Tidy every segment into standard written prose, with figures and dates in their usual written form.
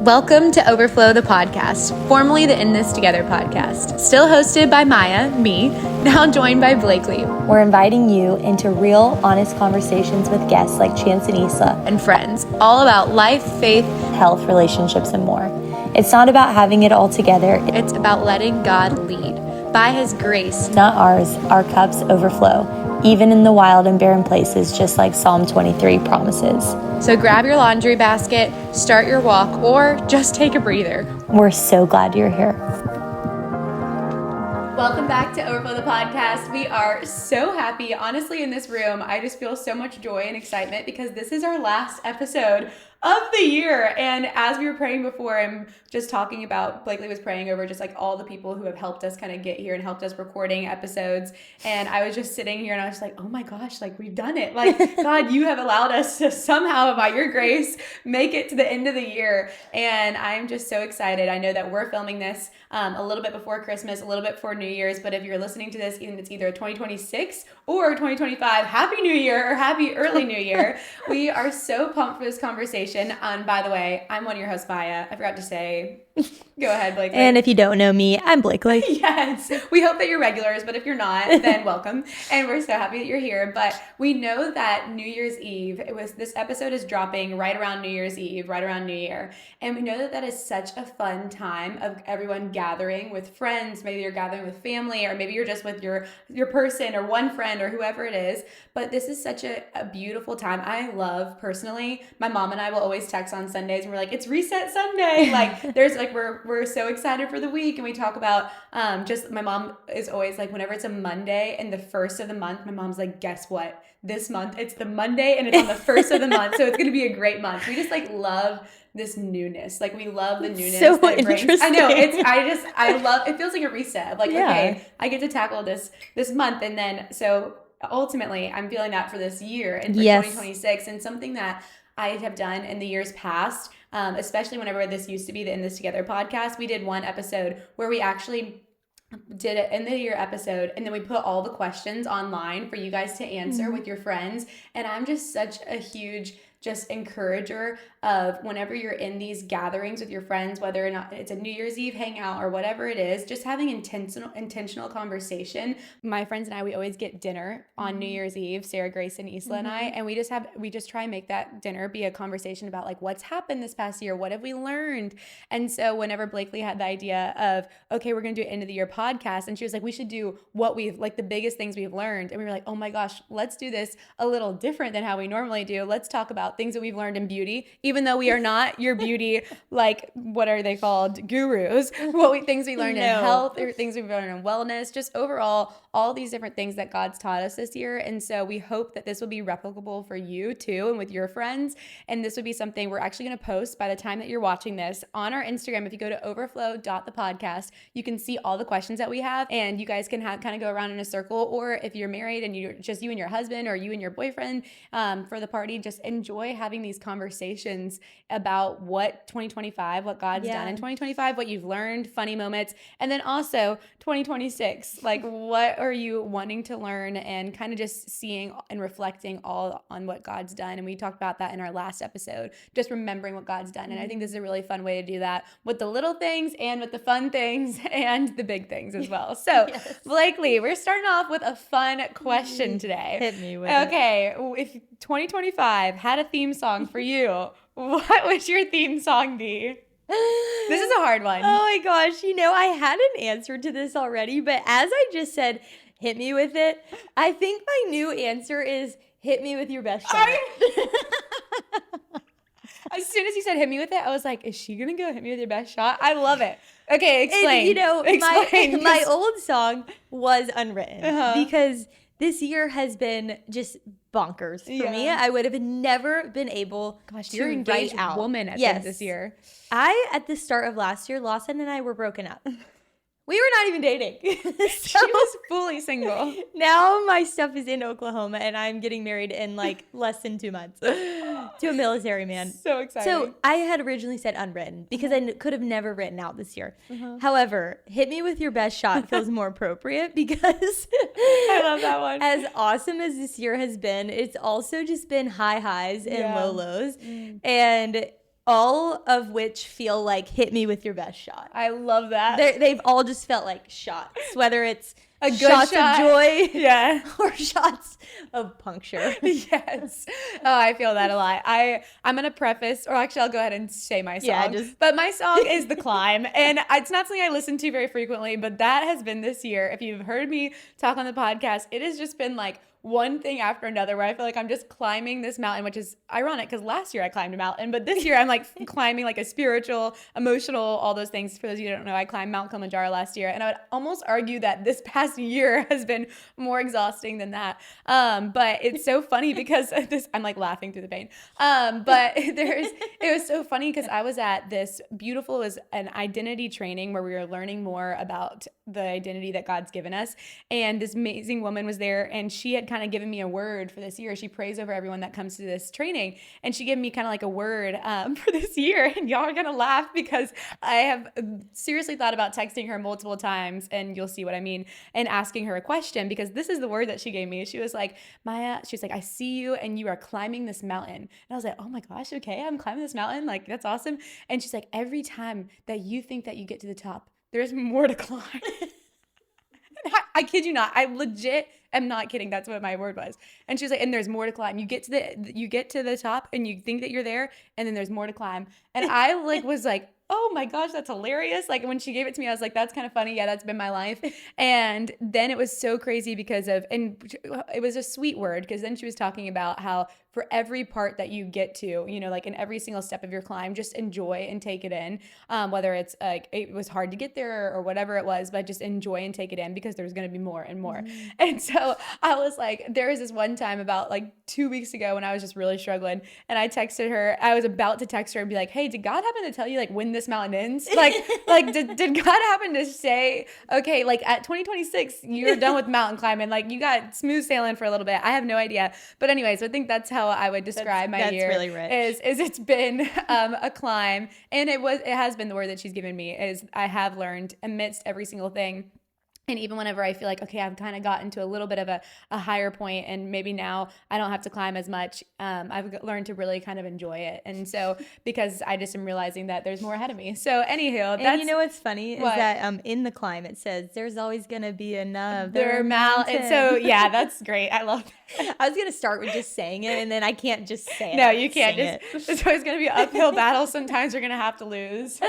Welcome to Overflow the podcast, formerly the In This Together podcast. Still hosted by Maia, me, now joined by Blakely. We're inviting you into real, honest conversations with guests like Chance and Isla. And friends, all about life, faith, health, relationships, and more. It's not about having it all together. It's about letting God lead. By His grace, not ours, our cups overflow, even in the wild and barren places, just like Psalm 23 promises. So grab your laundry basket, start your walk, or just take a breather. We're so glad you're here. Welcome back to Overflow the podcast. We are so happy. Honestly, in this room, I just feel so much joy and excitement because this is our last episode of the year. And as we were praying before and just talking about, Blakely was praying over just like all the people who have helped us kind of get here and helped us recording episodes. And I was just sitting here and I was like, oh my gosh, like we've done it. Like, God, you have allowed us to somehow, by your grace, make it to the end of the year. And I'm just so excited. I know that we're filming this a little bit before Christmas, a little bit before New Year's. But if you're listening to this, it's either 2026 or 2025, Happy New Year or Happy Early New Year. We are so pumped for this conversation. And by the way, I'm one of your hosts, Maia. I forgot to say. Go ahead, Blakely. And if you don't know me, I'm Blakely. Yes. We hope that you're regulars, but if you're not, then welcome. And we're so happy that you're here. But we know that New Year's Eve, this episode is dropping right around New Year's Eve, right around New Year. And we know that is such a fun time of everyone gathering with friends. Maybe you're gathering with family, or maybe you're just with your person or one friend or whoever it is. But this is such a beautiful time. I love, personally, my mom and I will always text on Sundays and we're like, it's Reset Sunday. Like there's like, we're so excited for the week. And we talk about just, my mom is always like, whenever it's a Monday and the first of the month, my mom's like, guess what? This month it's the Monday and it's on the first of the month. So it's going to be a great month. We just like love this newness. Like we love the newness. So that it interesting. brings. I know I love, it feels like a reset of like, okay, I get to tackle this month. And then, so ultimately I'm feeling that for this year and for 2026, and something that I have done in the years past, especially whenever this used to be the In This Together podcast. We did one episode where we actually did it in the year episode, and then we put all the questions online for you guys to answer with your friends. And I'm just such a huge encourager of whenever you're in these gatherings with your friends, whether or not it's a New Year's Eve hangout or whatever it is, just having intentional conversation. My friends and I, we always get dinner on New Year's Eve, Sarah, Grace, and Isla and I, and we just try and make that dinner be a conversation about like what's happened this past year, what have we learned. And so whenever Blakely had the idea of, okay, we're gonna do an end of the year podcast, and she was like, we should do what we've, like the biggest things we've learned, and we were like, oh my gosh, let's do this a little different than how we normally do. Let's talk about things that we've learned in beauty, even though we are not your beauty, like, what are they called? Gurus. Things we learned in health, or things we've learned in wellness, just overall, all these different things that God's taught us this year. And so we hope that this will be replicable for you too, and with your friends. And this would be something we're actually going to post by the time that you're watching this on our Instagram. If you go to overflow.thepodcast, you can see all the questions that we have, and you guys can kind of go around in a circle. Or if you're married and you're just you and your husband, or you and your boyfriend for the party, just enjoy having these conversations about what 2025, what God's done in 2025, what you've learned, funny moments, and then also 2026, like what are you wanting to learn, and kind of just seeing and reflecting all on what God's done. And we talked about that in our last episode, just remembering what God's done. And I think this is a really fun way to do that with the little things and with the fun things and the big things as well. So Blakely, we're starting off with a fun question today. Hit me with it. Okay, if 2025 had a theme song for you, what would your theme song be? This is a hard one. Oh my gosh, I had an answer to this already, but as I just said, hit me with it, I think my new answer is hit me with your best shot. As soon as you said hit me with it, I was like, is she going to go hit me with your best shot? I love it. Okay, explain. And, my old song was unwritten because this year has been just bonkers for me. I would have never been able to you're engaged write out. Woman at this year. At the start of last year, Lawson and I were broken up. We were not even dating. She was fully single. Now my stuff is in Oklahoma and I'm getting married in like less than 2 months. to a military man. So exciting. So I had originally said unwritten because I could have never written out this year. However, hit me with your best shot feels more appropriate because I love that one. As awesome as this year has been, it's also just been high highs and low lows. And all of which feel like hit me with your best shot. I love that. They've all just felt like shots, whether it's a good shots shot. of joy or shots of puncture. Yes. Oh, I feel that a lot. I'm going to preface, or actually I'll go ahead and say my song. But my song is The Climb. And it's not something I listen to very frequently, but that has been this year. If you've heard me talk on the podcast, it has just been like one thing after another where I feel like I'm just climbing this mountain, which is ironic because last year I climbed a mountain, but this year I'm like climbing like a spiritual, emotional, all those things. For those of you who don't know, I climbed Mount Kilimanjaro last year, and I would almost argue that this past year has been more exhausting than that. But it's so funny because I'm like laughing through the pain. But it was so funny because I was at this it was an identity training where we were learning more about the identity that God's given us. And this amazing woman was there, and she had kind of given me a word for this year. She prays over everyone that comes to this training, and she gave me kind of like a word for this year. And y'all are gonna laugh because I have seriously thought about texting her multiple times, and you'll see what I mean, and asking her a question, because this is the word that she gave me. She was like, Maia, she's like, I see you and you are climbing this mountain. And I was like, oh my gosh, okay, I'm climbing this mountain, like that's awesome. And she's like, every time that you think that you get to the top, there's more to climb. I kid you not. I legit am not kidding. That's what my word was. And she was like, and there's more to climb. You get to the top and you think that you're there, and then there's more to climb. And I was like, oh my gosh, that's hilarious. Like when she gave it to me, I was like, that's kind of funny. Yeah, that's been my life. And then it was so crazy and it was a sweet word, because then she was talking about how for every part that you get to, like in every single step of your climb, just enjoy and take it in. Whether it's like, it was hard to get there or whatever it was, but just enjoy and take it in, because there's going to be more and more. Mm-hmm. And so I was like, there was this one time about like 2 weeks ago when I was just really struggling, and I texted her. I was about to text her and be like, hey, did God happen to tell you like when this mountain ends? Like did God happen to say, okay, like at 2026 you're done with mountain climbing, like you got smooth sailing for a little bit? I have no idea. But anyways, I think that's how I would describe my year. Really rich. Is it's been a climb, and it has been the word that she's given me. Is I have learned amidst every single thing. And even whenever I feel like, okay, I've kind of gotten to a little bit of a higher point, and maybe now I don't have to climb as much, I've learned to really kind of enjoy it. And so, because I just am realizing that there's more ahead of me. So anywho, and you know what's funny is that in the climb it says there's always going to be another mountain. So yeah, that's great. I love that. I was going to start with just saying it, and then I can't just say it. No, you can't. There's always going to be an uphill battle. Sometimes you're going to have to lose.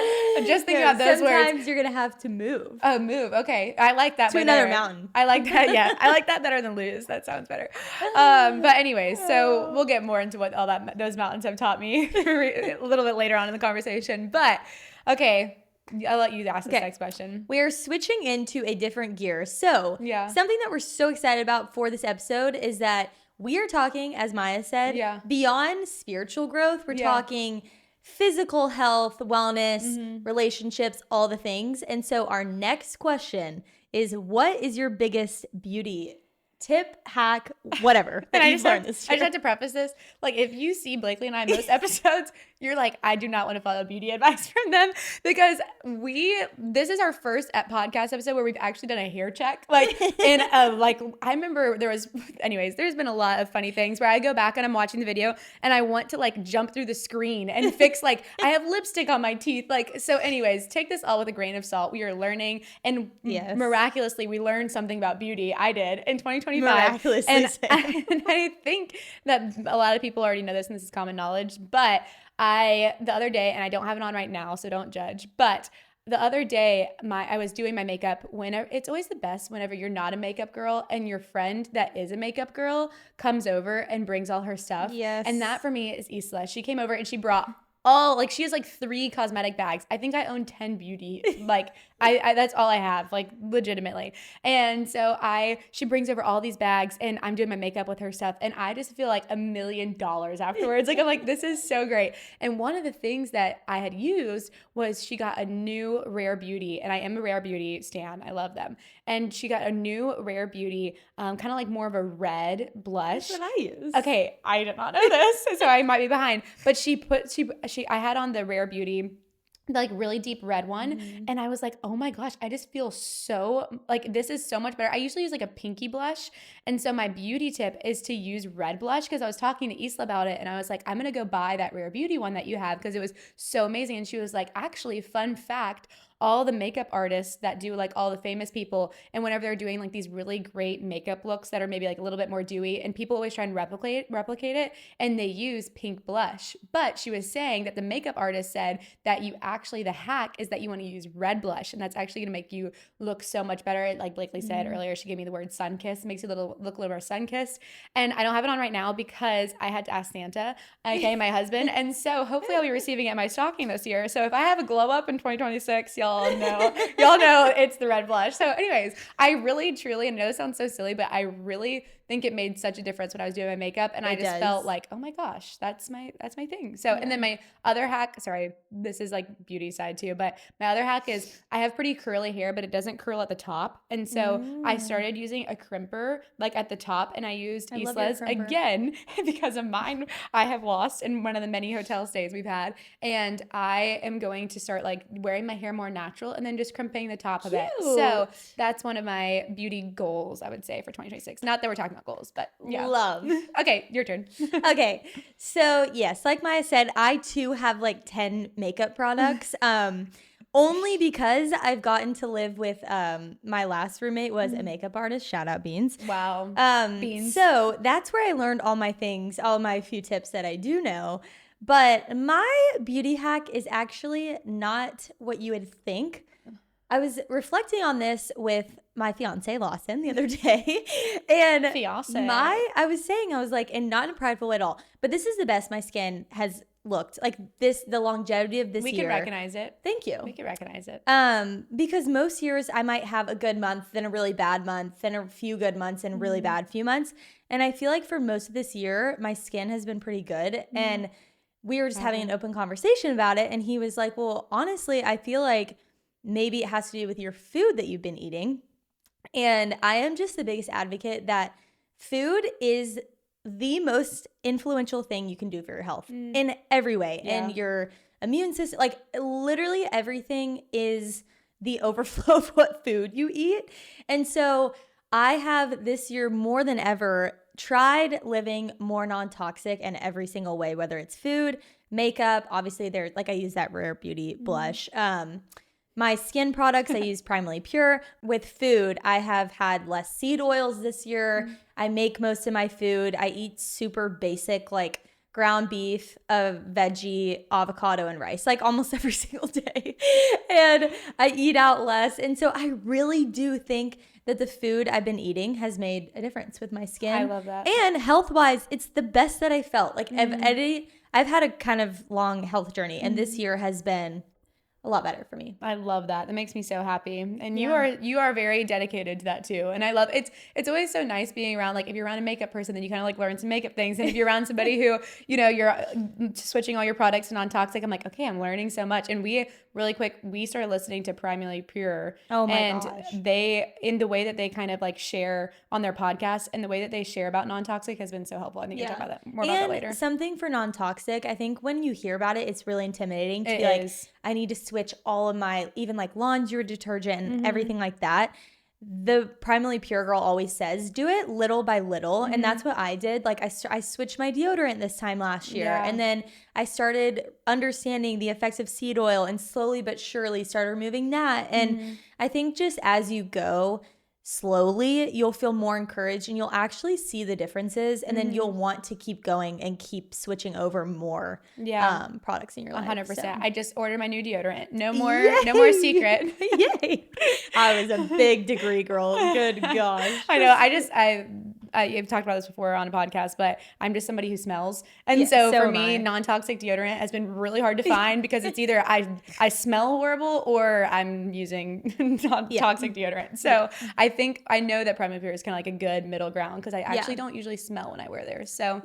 Just think about those words. Sometimes you're going to have to move. Oh, move. Okay. I like that. To another mountain. I like that. Yeah. I like that better than lose. That sounds better. But anyways, so we'll get more into what all those mountains have taught me a little bit later on in the conversation. But okay, I'll let you ask this next question. We're switching into a different gear. So something that we're so excited about for this episode is that we are talking, as Maia said, beyond spiritual growth. We're talking physical health, wellness, relationships, all the things. And so our next question is, what is your biggest beauty tip, hack, whatever? And I just have to preface this. Like, if you see Blakely and I in most episodes, you're like, I do not want to follow beauty advice from them, because this is our first podcast episode where we've actually done a hair check. Like, I remember there's been a lot of funny things where I go back and I'm watching the video and I want to like jump through the screen and fix, like, I have lipstick on my teeth. Like, so anyways, take this all with a grain of salt. We are learning, and miraculously we learned something about beauty. I did in 2025. Miraculously. And I think that a lot of people already know this, and this is common knowledge, but the other day, and I don't have it on right now, so don't judge, but the other day, I was doing my makeup. It's always the best whenever you're not a makeup girl and your friend that is a makeup girl comes over and brings all her stuff. Yes. And that for me is Isla. She came over and she brought she has like 3 cosmetic bags. I think I own 10 beauty like I that's all I have, like legitimately. And so she brings over all these bags and I'm doing my makeup with her stuff and I just feel like $1 million afterwards. Like I'm like, this is so great. And one of the things that I had used was she got a new Rare Beauty, and I am a Rare Beauty stan. I love them. And she got a new Rare Beauty, kind of like more of a red blush. That's what I use. Okay, I did not know this, so I might be behind. But I had on the Rare Beauty, the like really deep red one, and I was like, oh my gosh, I just feel so like this is so much better. I usually use like a pinky blush, and so my beauty tip is to use red blush, because I was talking to Isla about it and I was like, I'm gonna go buy that Rare Beauty one that you have because it was so amazing. And she was like, actually, fun fact, all the makeup artists that do like all the famous people, and whenever they're doing like these really great makeup looks that are maybe like a little bit more dewy, and people always try and replicate it, and they use pink blush. But she was saying that the makeup artist said that the hack is that you want to use red blush, and that's actually going to make you look so much better. Like Blakely said earlier, she gave me the word sun kiss, makes you look a little more sun kissed. And I don't have it on right now because I had to ask Santa, okay, my husband, and so hopefully I'll be receiving it in my stocking this year. So if I have a glow up in 2026, y'all know it's the red blush. So anyways, I really truly, and I know it sounds so silly, but I really think it made such a difference when I was doing my makeup, and I just felt like, oh my gosh, that's my thing. So and then my other hack, sorry, this is like beauty side too, but my other hack is I have pretty curly hair, but it doesn't curl at the top. And so I started using a crimper like at the top, and I used Isla's again because of mine I have lost in one of the many hotel stays we've had. And I am going to start like wearing my hair more natural and then just crimping the top of it. So that's one of my beauty goals, I would say, for 2026. Not that we're talking about goals, but yeah. Love. Okay, your turn. Okay. So yes, like Maia said, I too have like 10 makeup products. Only because I've gotten to live with my last roommate was a makeup artist. Shout out Beans. Wow. Beans. So that's where I learned all my things, all my few tips that I do know. But my beauty hack is actually not what you would think. I was reflecting on this with my fiance Lawson the other day, and I was like, and not in a prideful way at all, but this is the best my skin has looked like. The longevity of this year. We can recognize it. Thank you. We can recognize it. Because most years I might have a good month, then a really bad month, then a few good months, and a really bad few months. And I feel like for most of this year, my skin has been pretty good. And we were just having an open conversation about it, and he was like, well, honestly, I feel like maybe it has to do with your food that you've been eating. And I am just the biggest advocate that food is the most influential thing you can do for your health in every way. And your immune system, like literally everything is the overflow of what food you eat. And so I have this year more than ever tried living more non-toxic in every single way, whether it's food, makeup, obviously there, like I use that Rare Beauty blush, my skin products, I use Primarily Pure. With food, I have had less seed oils this year. I make most of my food. I eat super basic, like ground beef, a veggie, avocado, and rice, like almost every single day. And I eat out less. And so I really do think that the food I've been eating has made a difference with my skin. I love that. And health-wise, it's the best that I felt. Like I've had a kind of long health journey, and this year has been a lot better for me. I love that. That makes me so happy. And you are very dedicated to that too. And I love it's always so nice being around, like if you're around a makeup person, then you kind of like learn some makeup things. And if you're around somebody who, you know, you're switching all your products to non-toxic, I'm like, okay, I'm learning so much. And we started listening to Primarily Pure. Oh my gosh. They, in the way that they kind of like share on their podcast and the way that they share about non-toxic has been so helpful. I think we'll talk about that more about that later. Something for non-toxic, I think when you hear about it, it's really intimidating to be like, I need to switch all of my, even like laundry detergent and everything like that. The Primarily Pure girl always says, do it little by little. And that's what I did. Like I switched my deodorant this time last year. And then I started understanding the effects of seed oil and slowly but surely started removing that. And I think just as you go slowly, you'll feel more encouraged and you'll actually see the differences. And then you'll want to keep going and keep switching over more products in your life. 100%. So. I just ordered my new deodorant. No more secret. Yay. I was a big degree girl. Good gosh. I know. I've talked about this before on a podcast, but I'm just somebody who smells. And so for me, non-toxic deodorant has been really hard to find because it's either I smell horrible or I'm using non-toxic deodorant. So I know that Primavera is kind of like a good middle ground because I actually don't usually smell when I wear theirs. So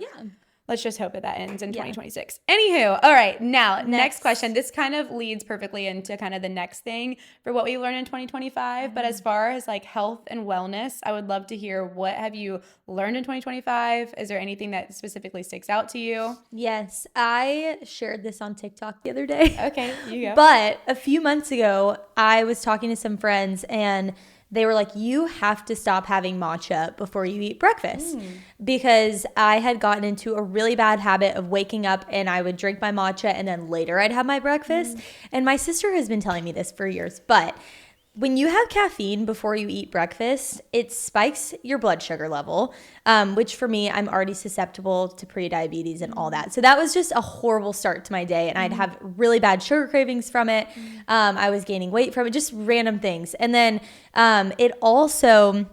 let's just hope that ends in 2026. Anywho, all right, now next question. This kind of leads perfectly into kind of the next thing for what we learned in 2025. But as far as like health and wellness, I would love to hear, what have you learned in 2025? Is there anything that specifically sticks out to you? Yes, I shared this on TikTok the other day. Okay, you go. But a few months ago, I was talking to some friends and they were like, you have to stop having matcha before you eat breakfast. Because I had gotten into a really bad habit of waking up and I would drink my matcha and then later I'd have my breakfast. And my sister has been telling me this for years. But when you have caffeine before you eat breakfast, it spikes your blood sugar level, which for me, I'm already susceptible to prediabetes and all that. So that was just a horrible start to my day. And I'd have really bad sugar cravings from it. I was gaining weight from it, just random things. And then it also,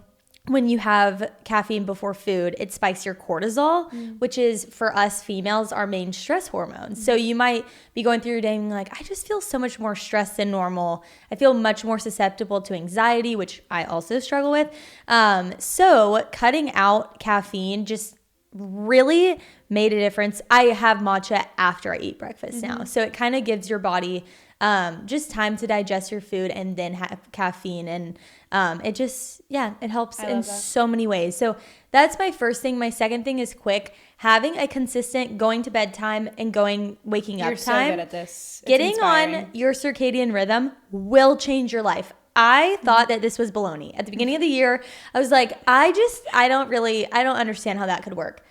when you have caffeine before food, it spikes your cortisol, which is, for us females, our main stress hormone. So you might be going through your day and being like, I just feel so much more stressed than normal. I feel much more susceptible to anxiety, which I also struggle with. So cutting out caffeine just really made a difference. I have matcha after I eat breakfast now. So it kind of gives your body just time to digest your food and then have caffeine. And it just, it helps in so many ways. So that's my first thing. My second thing is quick. Having a consistent going to bed time and waking up time. You're so good at this. Getting on your circadian rhythm will change your life. I thought that this was baloney. At the beginning of the year, I was like, I don't understand how that could work.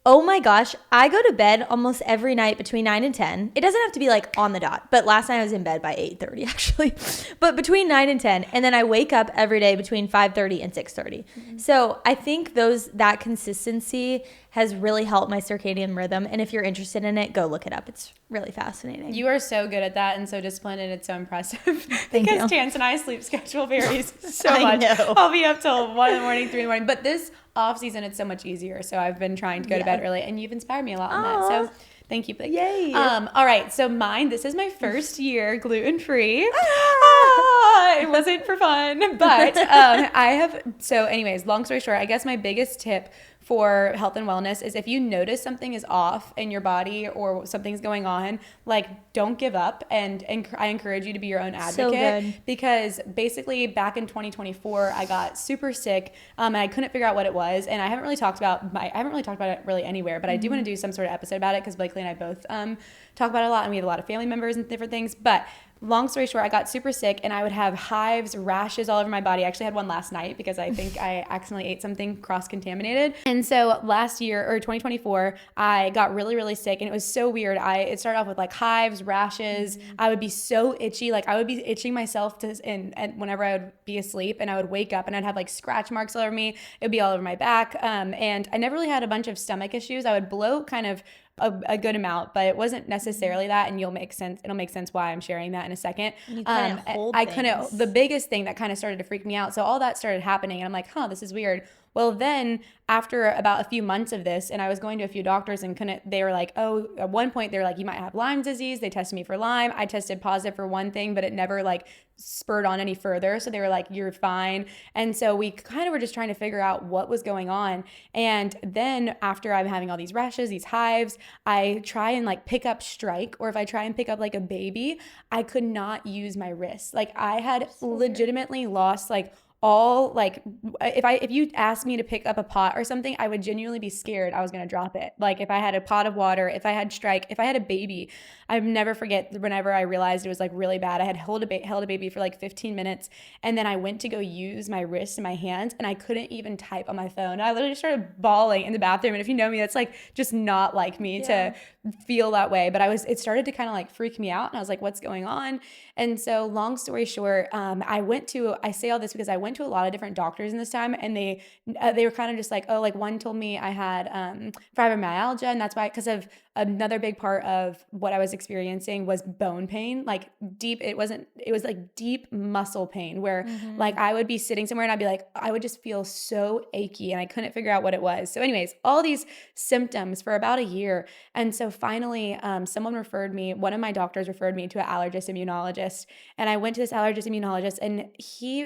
Oh my gosh, I go to bed almost every night between 9 and 10. It doesn't have to be like on the dot, but last night I was in bed by 8:30 actually. But between 9 and 10, and then I wake up every day between 5:30 and 6:30. So I think that consistency has really helped my circadian rhythm. And if you're interested in it, go look it up. It's really fascinating. You are so good at that and so disciplined, and it's so impressive. Thank because you. Chance and I sleep schedule varies so much. I'll be up till 1 in the morning, 3 in the morning. But this off season, it's so much easier. So I've been trying to go to bed early, and you've inspired me a lot on that. So thank you. Yay. All right. So this is my first year gluten-free. It wasn't for fun, but anyways, long story short, I guess my biggest tip for health and wellness is, if you notice something is off in your body or something's going on, like, don't give up. And I encourage you to be your own advocate, because basically back in 2024, I got super sick and I couldn't figure out what it was. And I haven't really talked about it really anywhere, but I do want to do some sort of episode about it, because Blakely and I both talk about it a lot, and we have a lot of family members and different things. But long story short, I got super sick and I would have hives, rashes all over my body. I actually had one last night because I think I accidentally ate something cross-contaminated. And so last year, or 2024, I got really, really sick, and it was so weird. It started off with like hives, rashes. I would be so itchy. Like, I would be itching myself and whenever I would be asleep, and I would wake up and I'd have like scratch marks all over me. It would be all over my back. And I never really had a bunch of stomach issues. I would bloat kind of a good amount, but it wasn't necessarily that, and it'll make sense why I'm sharing that in a second. The biggest thing that kind of started to freak me out, so all that started happening, and I'm like, this is weird. Well, then after about a few months of this, and I was going to a few doctors, and they were like, at one point they were like, you might have Lyme disease. They tested me for Lyme. I tested positive for one thing, but it never like spurred on any further. So they were like, you're fine. And so we kind of were just trying to figure out what was going on. And then after I'm having all these rashes, these hives, I try and like pick up Strike, or if I try and pick up like a baby, I could not use my wrist. Like, I had legitimately lost like all, like, if you asked me to pick up a pot or something, I would genuinely be scared I was going to drop it. Like, if I had a pot of water, if I had Strike, if I had a baby, I would never forget whenever I realized it was like really bad. I had held a baby for like 15 minutes, and then I went to go use my wrist and my hands, and I couldn't even type on my phone. I literally started bawling in the bathroom. And if you know me, that's like just not like me to feel that way. But it started to kind of like freak me out, and I was like, what's going on? And so long story short, I say all this because I went to a lot of different doctors in this time, and they were kind of just like, one told me I had fibromyalgia, and that's why, because of another big part of what I was experiencing was bone pain, like deep. It was like deep muscle pain where like I would be sitting somewhere and I'd be like, I would just feel so achy and I couldn't figure out what it was. So anyways, all these symptoms for about a year. And so finally, one of my doctors referred me to an allergist immunologist. And I went to this allergist immunologist, and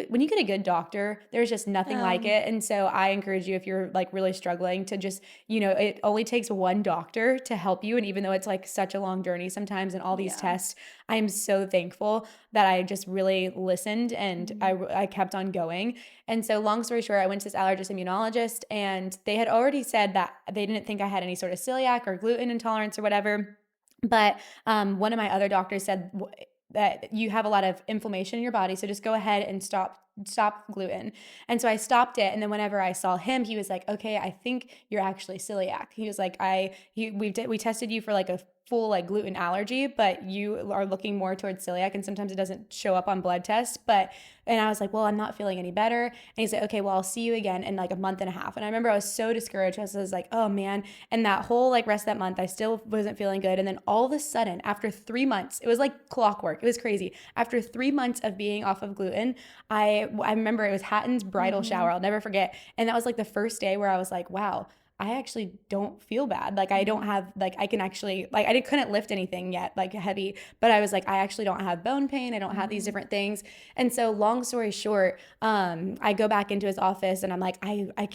when you get a good doctor, there's just nothing like it. And so I encourage you, if you're like really struggling, to just, it only takes one doctor to help you. And even though it's like such a long journey sometimes and all these tests, I'm so thankful that I just really listened and I kept on going. And so long story short, I went to this allergist immunologist, and they had already said that they didn't think I had any sort of celiac or gluten intolerance or whatever. But one of my other doctors said that you have a lot of inflammation in your body, so just go ahead and stop gluten. And so I stopped it. And then whenever I saw him, he was like, okay, I think you're actually celiac. He was like, we tested you for like a full like gluten allergy, but you are looking more towards celiac, and sometimes it doesn't show up on blood tests. And I was like, well, I'm not feeling any better. And he's like, okay, well, I'll see you again in like a month and a half. And I remember I was so discouraged. I was like, oh man. And that whole like rest of that month, I still wasn't feeling good. And then all of a sudden, after 3 months, it was like clockwork. It was crazy. After 3 months of being off of gluten, I remember it was Hatton's bridal shower. I'll never forget. And that was like the first day where I was like, wow, I actually don't feel bad. Like I don't have, like I can actually, like couldn't lift anything yet, like heavy, but I was like, I actually don't have bone pain. I don't have these different things. And so long story short, I go back into his office and I'm like, I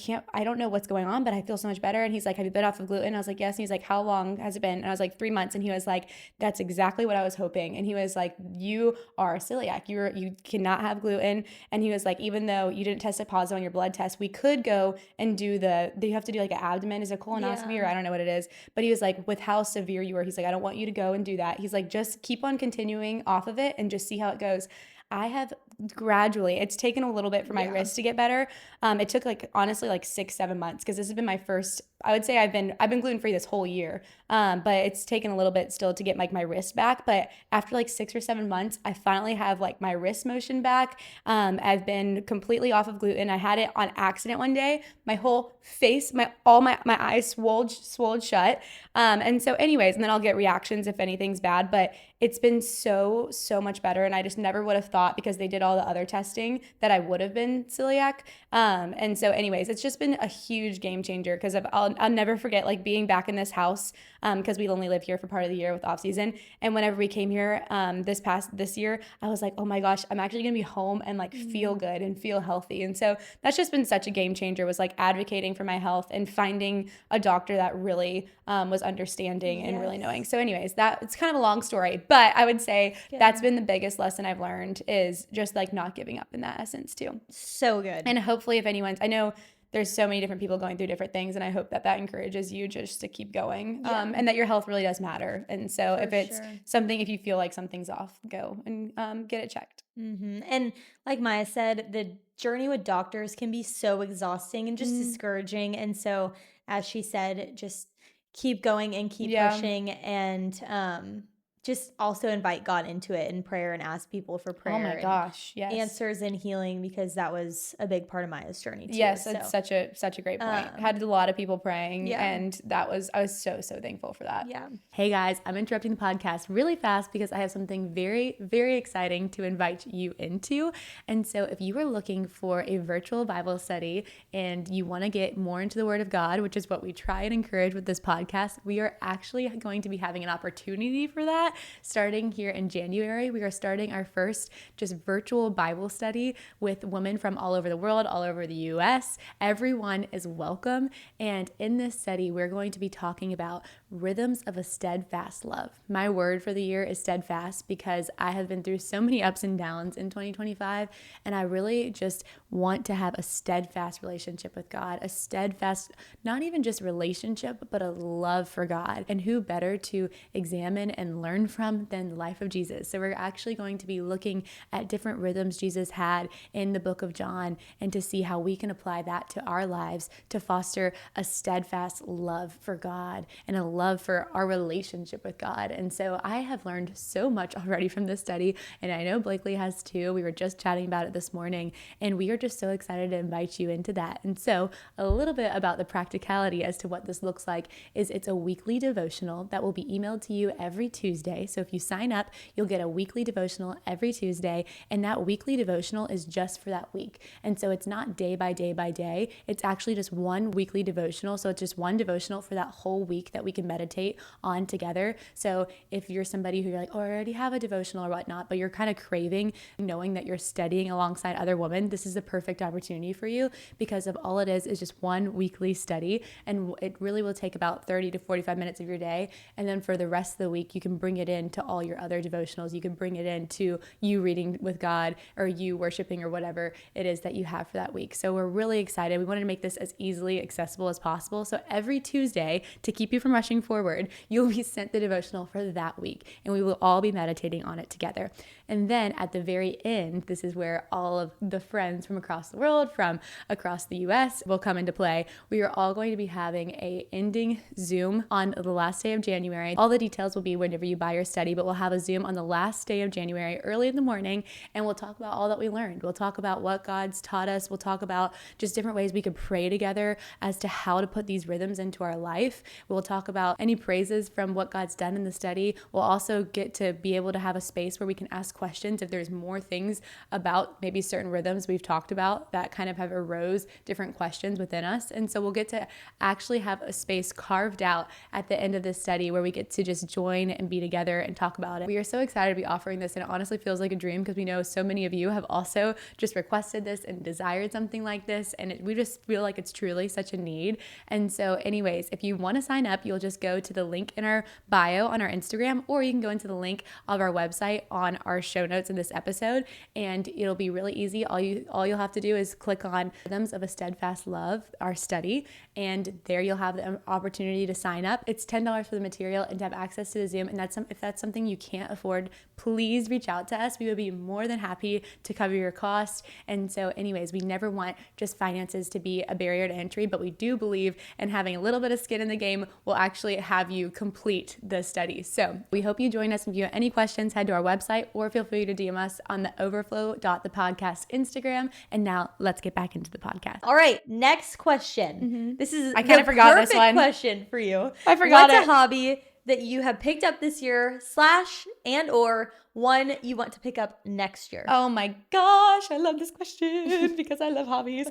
don't know what's going on, but I feel so much better. And he's like, have you been off of gluten? I was like, yes. And he's like, how long has it been? And I was like, 3 months. And he was like, that's exactly what I was hoping. And he was like, you are celiac. You cannot have gluten. And he was like, even though you didn't test it positive on your blood test, we could go and do you have to do like an abdomen, is a colonoscopy, or I don't know what it is. But he was like, with how severe you were, he's like, I don't want you to go and do that. He's like, just keep on continuing off of it and just see how it goes. I have gradually, it's taken a little bit for my wrist to get better. It took like honestly like 6-7 months, because this has been my first, I would say I've been gluten-free this whole year. But it's taken a little bit still to get like my wrist back. But after like 6 or 7 months, I finally have like my wrist motion back. I've been completely off of gluten. I had it on accident one day. My whole face, all my eyes swelled shut. And so anyways, and then I'll get reactions if anything's bad, but it's been so much better. And I just never would have thought, because they did all the other testing, that I would have been celiac. And so anyways, it's just been a huge game changer, because I'll never forget like being back in this house, because we only live here for part of the year with off season. And whenever we came here this year, I was like, oh my gosh, I'm actually gonna be home and like feel good and feel healthy. And so that's just been such a game changer, was like advocating for my health and finding a doctor that really was understanding and really knowing. So anyways, it's kind of a long story, but I would say that's been the biggest lesson I've learned, is just like not giving up in that essence too. So good. And hopefully I know there's so many different people going through different things, and I hope that encourages you just to keep going, and that your health really does matter. And so if you feel like something's off, go and get it checked. And like Maia said, the journey with doctors can be so exhausting and just discouraging. And so, as she said, just keep going and keep pushing, and just also invite God into it in prayer and ask people for prayer. Oh my gosh, yes. Answers and healing, because that was a big part of Maia's journey too. Yes, it's such a great point. Had a lot of people praying, and I was so thankful for that. Yeah. Hey guys, I'm interrupting the podcast really fast because I have something very, very exciting to invite you into. And so if you are looking for a virtual Bible study and you want to get more into the Word of God, which is what we try and encourage with this podcast, we are actually going to be having an opportunity for that. Starting here in January, we are starting our first just virtual Bible study with women from all over the world, all over the US. Everyone is welcome. And in this study, we're going to be talking about rhythms of a steadfast love. My word for the year is steadfast, because I have been through so many ups and downs in 2025, and I really just want to have a steadfast relationship with God, a steadfast, not even just relationship, but a love for God. And who better to examine and learn from than the life of Jesus? So we're actually going to be looking at different rhythms Jesus had in the book of John, and to see how we can apply that to our lives to foster a steadfast love for God and a love love for our relationship with God. And so I have learned so much already from this study, and I know Blakely has too. We were just chatting about it this morning, and we are just so excited to invite you into that. And so a little bit about the practicality as to what this looks like is it's a weekly devotional that will be emailed to you every Tuesday. So if you sign up, you'll get a weekly devotional every Tuesday, and that weekly devotional is just for that week. And so it's not day by day by day. It's actually just one weekly devotional. So it's just one devotional for that whole week that we can meditate on together. So if you're somebody who you're like, oh, I already have a devotional or whatnot, but you're kind of craving knowing that you're studying alongside other women, this is the perfect opportunity for you, because of all it is just one weekly study. And it really will take about 30 to 45 minutes of your day. And then for the rest of the week, you can bring it into all your other devotionals. You can bring it into you reading with God or you worshiping or whatever it is that you have for that week. So we're really excited. We wanted to make this as easily accessible as possible. So every Tuesday, to keep you from rushing forward, you'll be sent the devotional for that week, and we will all be meditating on it together. And then at the very end, this is where all of the friends from across the world, from across the US will come into play. We are all going to be having a ending Zoom on the last day of January. All the details will be whenever you buy your study, but we'll have a Zoom on the last day of January, early in the morning, and we'll talk about all that we learned. We'll talk about what God's taught us. We'll talk about just different ways we could pray together as to how to put these rhythms into our life. We'll talk about any praises from what God's done in the study. We'll also get to be able to have a space where we can ask questions if there's more things about maybe certain rhythms we've talked about that kind of have arose different questions within us. And so we'll get to actually have a space carved out at the end of this study where we get to just join and be together and talk about it. We are so excited to be offering this, and it honestly feels like a dream because we know so many of you have also just requested this and desired something like this, and we just feel like it's truly such a need. And so anyways, if you want to sign up, you'll just go to the link in our bio on our Instagram, or you can go into the link of our website on our show notes in this episode, and it'll be really easy. All you'll have to do is click on Rhythms of a Steadfast Love, our study, and there you'll have the opportunity to sign up. It's $10 for the material and to have access to the Zoom. And if that's something you can't afford, please reach out to us. We would be more than happy to cover your cost. And so anyways, we never want just finances to be a barrier to entry, but we do believe in having a little bit of skin in the game will actually have you complete the study. So we hope you join us. If you have any questions, head to our website or feel free to DM us on the overflow.thepodcast Instagram. And now let's get back into the podcast. All right, next question. This is I kind of forgot this one. Question for you. I forgot What's a hobby that you have picked up this year / and or one you want to pick up next year? Oh my gosh, I love this question because I love hobbies.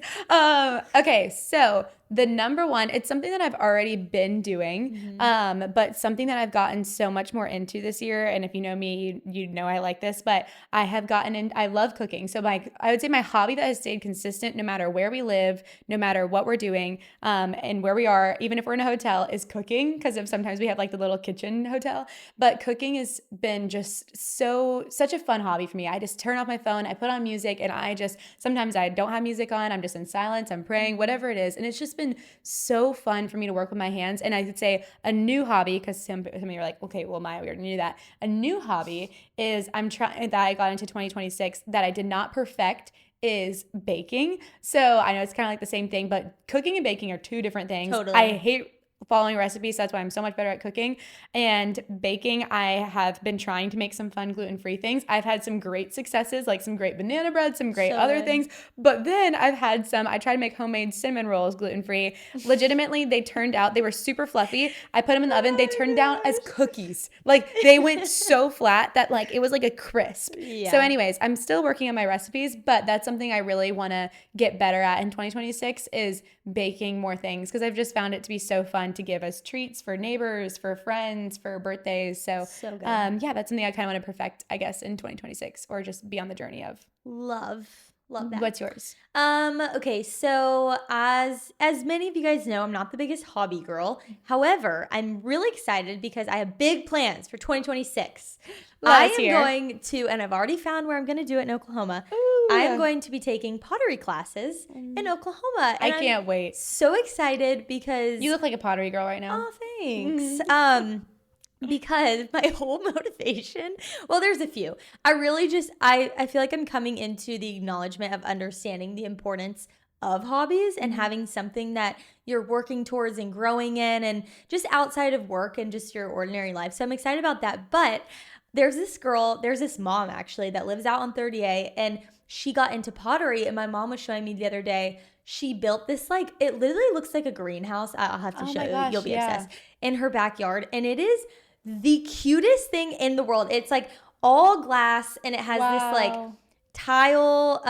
Okay, so the number one, it's something that I've already been doing, but something that I've gotten so much more into this year. And if you know me, you know I like this, but I have gotten in, I love cooking. So I would say my hobby that has stayed consistent no matter where we live, no matter what we're doing, and where we are, even if we're in a hotel, is cooking, because sometimes we have like the little kitchen hotel. But cooking has been just such a fun hobby for me. I just turn off my phone, I put on music, and sometimes I don't have music on, I'm just in silence, I'm praying, whatever it is. And it's just been so fun for me to work with my hands. And I would say a new hobby, because some of you are like, okay, well, Maya, we already knew that. A new hobby is that I got into 2026 that I did not perfect is baking. So I know it's kind of like the same thing, but cooking and baking are two different things. Totally. I hate following recipes. So that's why I'm so much better at cooking. And baking, I have been trying to make some fun gluten-free things. I've had some great successes, like some great banana bread, some great other things. But then I tried to make homemade cinnamon rolls gluten-free. Legitimately, they were super fluffy. I put them in the oven. They turned out as cookies. Like they went so flat that like it was like a crisp. Yeah. So anyways, I'm still working on my recipes, but that's something I really want to get better at in 2026 is baking more things, because I've just found it to be so fun to give us treats for neighbors, for friends, for birthdays. So good. That's something I kind of want to perfect, I guess, in 2026, or just be on the journey of. Love that. What's yours? Okay, so as many of you guys know, I'm not the biggest hobby girl. However, I'm really excited because I have big plans for 2026. I am going to, and I've already found where I'm going to do it in Oklahoma. Ooh, I am going to be taking pottery classes in Oklahoma. And I can't wait. So excited because you look like a pottery girl right now. Oh, thanks. Because my whole motivation, well, there's a few. I really I feel like I'm coming into the acknowledgement of understanding the importance of hobbies and having something that you're working towards and growing in, and just outside of work and just your ordinary life. So I'm excited about that. But there's this mom actually that lives out on 30A, and she got into pottery, and my mom was showing me the other day, she built this, like, it literally looks like a greenhouse. I'll have to show you. You'll be obsessed. In her backyard. And it is the cutest thing in the world. It's like all glass, and it has this like tile,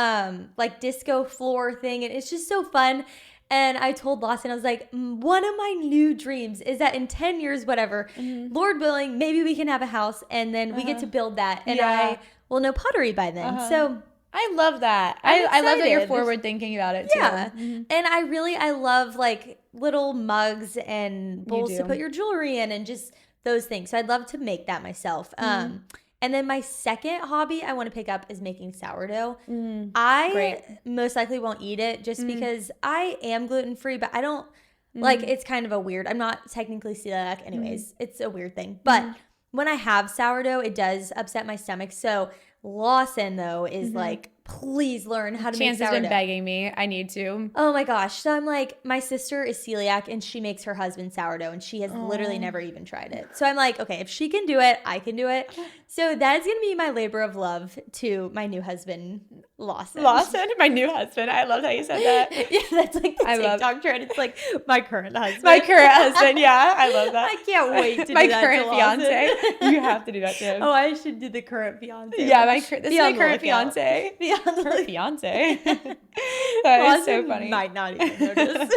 like disco floor thing. And it's just so fun. And I told Lawson, I was like, one of my new dreams is that in 10 years, whatever, Lord willing, maybe we can have a house, and then we get to build that. And I will know pottery by then. So I love that. I love that you're forward thinking about it too. Yeah. And I love like little mugs and bowls to put your jewelry in and just those things. So I'd love to make that myself. And then my second hobby I want to pick up is making sourdough. I most likely won't eat it just because I am gluten-free, but I don't like, it's kind of a weird, I'm not technically celiac anyways. It's a weird thing. But when I have sourdough, it does upset my stomach. So Lawson, though, is like, please learn how to make sourdough. Chance has been begging me. I need to. Oh my gosh. So I'm like, my sister is celiac, and she makes her husband sourdough, and she has literally never even tried it. So I'm like, okay, if she can do it, I can do it. So that is going to be my labor of love to my new husband, Lawson. Lawson? My new husband. I love how you said that. Yeah, that's like the TikTok trend. It's like my current husband. My current husband. Yeah, I love that. I can't wait to do my that. My current fiance. You have to do that too. Oh, I should do the current fiance. Yeah, this is my current fiance. Her fiance. That is so funny. Might not even notice.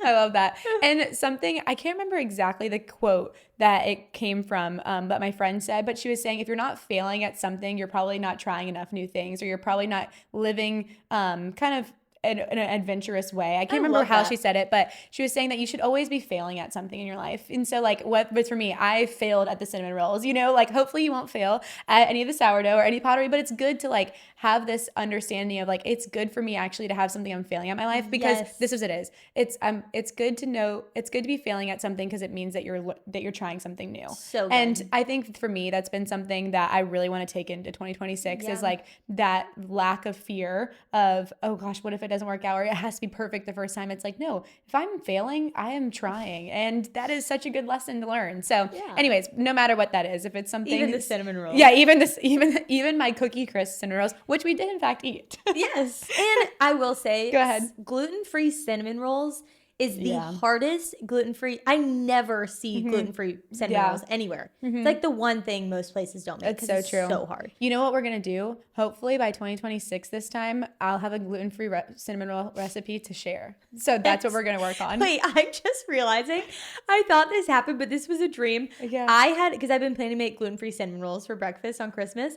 I love that. And something, I can't remember exactly the quote that it came from, but my friend said, but she was saying, if you're not failing at something, you're probably not trying enough new things, or you're probably not living kind of in an adventurous way. I can't remember how she said it, but she was saying that you should always be failing at something in your life. And so like but for me, I failed at the cinnamon rolls, like hopefully you won't fail at any of the sourdough or any pottery, but it's good to like have this understanding of like, it's good for me actually to have something I'm failing at my life, because this is what it is. It's good to know, it's good to be failing at something, because it means that you're trying something new. So good. And I think for me, that's been something that I really want to take into 2026 is like that lack of fear of, oh gosh, what if it doesn't work out, or it has to be perfect the first time. It's like, no, if I'm failing, I am trying. And that is such a good lesson to learn. So anyways, no matter what that is, if it's something, even the cinnamon rolls. Yeah, even my Cookie Crisp cinnamon rolls, which we did in fact eat. Yes. And I will say, go ahead. Gluten-free cinnamon rolls is the hardest gluten-free. I never see gluten-free cinnamon rolls anywhere. It's like the one thing most places don't make. It's so true. So hard. You know what we're going to do? Hopefully by 2026 this time, I'll have a gluten-free cinnamon roll recipe to share. So that's what we're going to work on. Wait, I'm just realizing, I thought this happened, but this was a dream. Yeah. I had, because I've been planning to make gluten-free cinnamon rolls for breakfast on Christmas.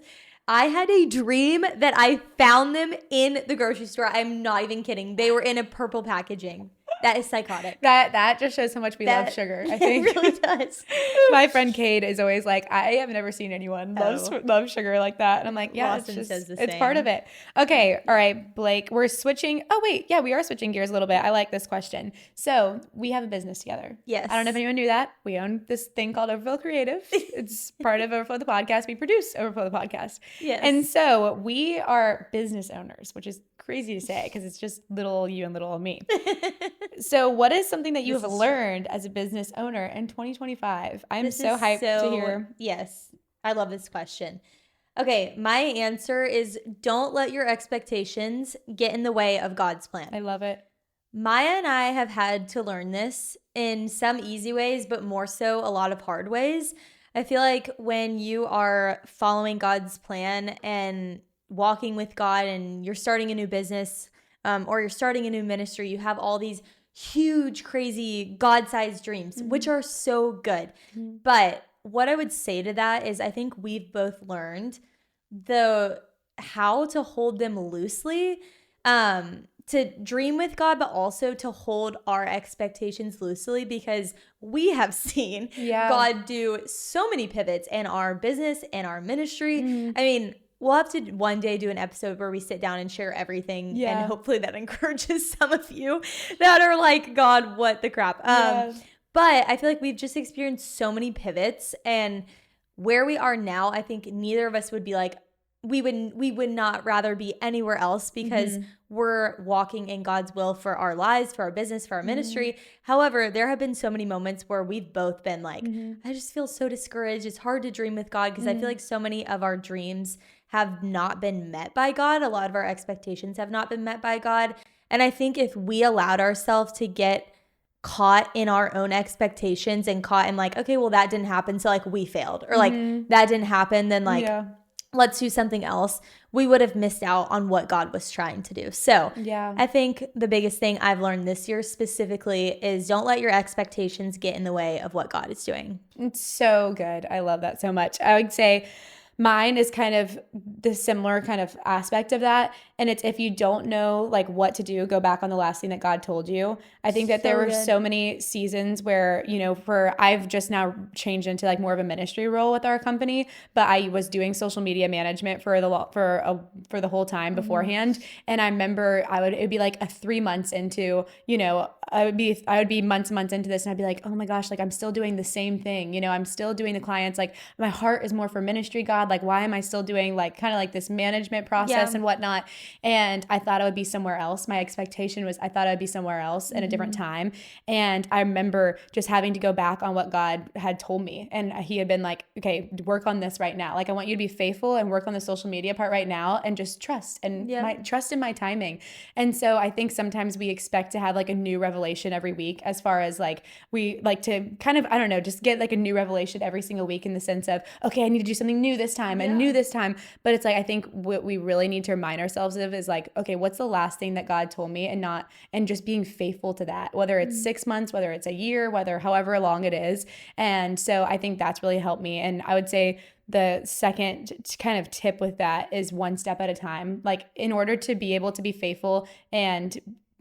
I had a dream that I found them in the grocery store. I'm not even kidding. They were in a purple packaging. That is psychotic. That just shows how much we love sugar, I think. It really does. My friend Cade is always like, I have never seen anyone love sugar like that. And I'm like, yeah, it's part of it. Okay. All right, Blake, we're switching. Oh, wait. Yeah, we are switching gears a little bit. I like this question. So we have a business together. Yes. I don't know if anyone knew that. We own this thing called Overflow Creative. It's part of Overflow the Podcast. We produce Overflow the Podcast. Yes. And so we are business owners, which is crazy to say because it's just little you and little me. So what is something that you have learned as a business owner in 2025? I'm so hyped to hear. Yes, I love this question. Okay, my answer is don't let your expectations get in the way of God's plan. I love it. Maya and I have had to learn this in some easy ways, but more so a lot of hard ways. I feel like when you are following God's plan and walking with God and you're starting a new business or you're starting a new ministry, you have all these huge, crazy, God-sized dreams, which are so good. But what I would say to that is I think we've both learned how to hold them loosely, to dream with God, but also to hold our expectations loosely, because we have seen God do so many pivots in our business and our ministry. I mean, we'll have to one day do an episode where we sit down and share everything. And hopefully that encourages some of you that are like, God, what the crap? But I feel like we've just experienced so many pivots, and where we are now, I think neither of us would be like, we would not rather be anywhere else because we're walking in God's will for our lives, for our business, for our ministry. However, there have been so many moments where we've both been like, I just feel so discouraged. It's hard to dream with God because I feel like so many of our dreams have not been met by God. A lot of our expectations have not been met by God. And I think if we allowed ourselves to get caught in our own expectations and caught in like, okay, well, that didn't happen, so like we failed, or like that didn't happen, then like let's do something else, we would have missed out on what God was trying to do. So I think the biggest thing I've learned this year specifically is don't let your expectations get in the way of what God is doing. It's so good. I love that so much. I would say mine is kind of the similar kind of aspect of that. And it's, if you don't know like what to do, go back on the last thing that God told you. I think that there were so many seasons where, you know, I've just now changed into like more of a ministry role with our company, but I was doing social media management for the whole time beforehand. And I remember it would be like 3 months into, you know, I would be months into this, and I'd be like, oh my gosh, like I'm still doing the same thing. You know, I'm still doing the clients. Like my heart is more for ministry, God. Like, why am I still doing like kind of like this management process and whatnot? And I thought I would be somewhere else. My expectation was I thought I'd be somewhere else in a different time. And I remember just having to go back on what God had told me. And he had been like, okay, work on this right now. Like I want you to be faithful and work on the social media part right now and just trust and trust in my timing. And so I think sometimes we expect to have like a new revelation every week, as far as like we like to kind of, I don't know, just get like a new revelation every single week in the sense of, okay, I need to do something new this time and new this time. But it's like, I think what we really need to remind ourselves of is like, okay, what's the last thing that God told me, and just being faithful to that, whether it's 6 months, whether it's a year, whether however long it is. And so I think that's really helped me. And I would say the second kind of tip with that is one step at a time. Like in order to be able to be faithful and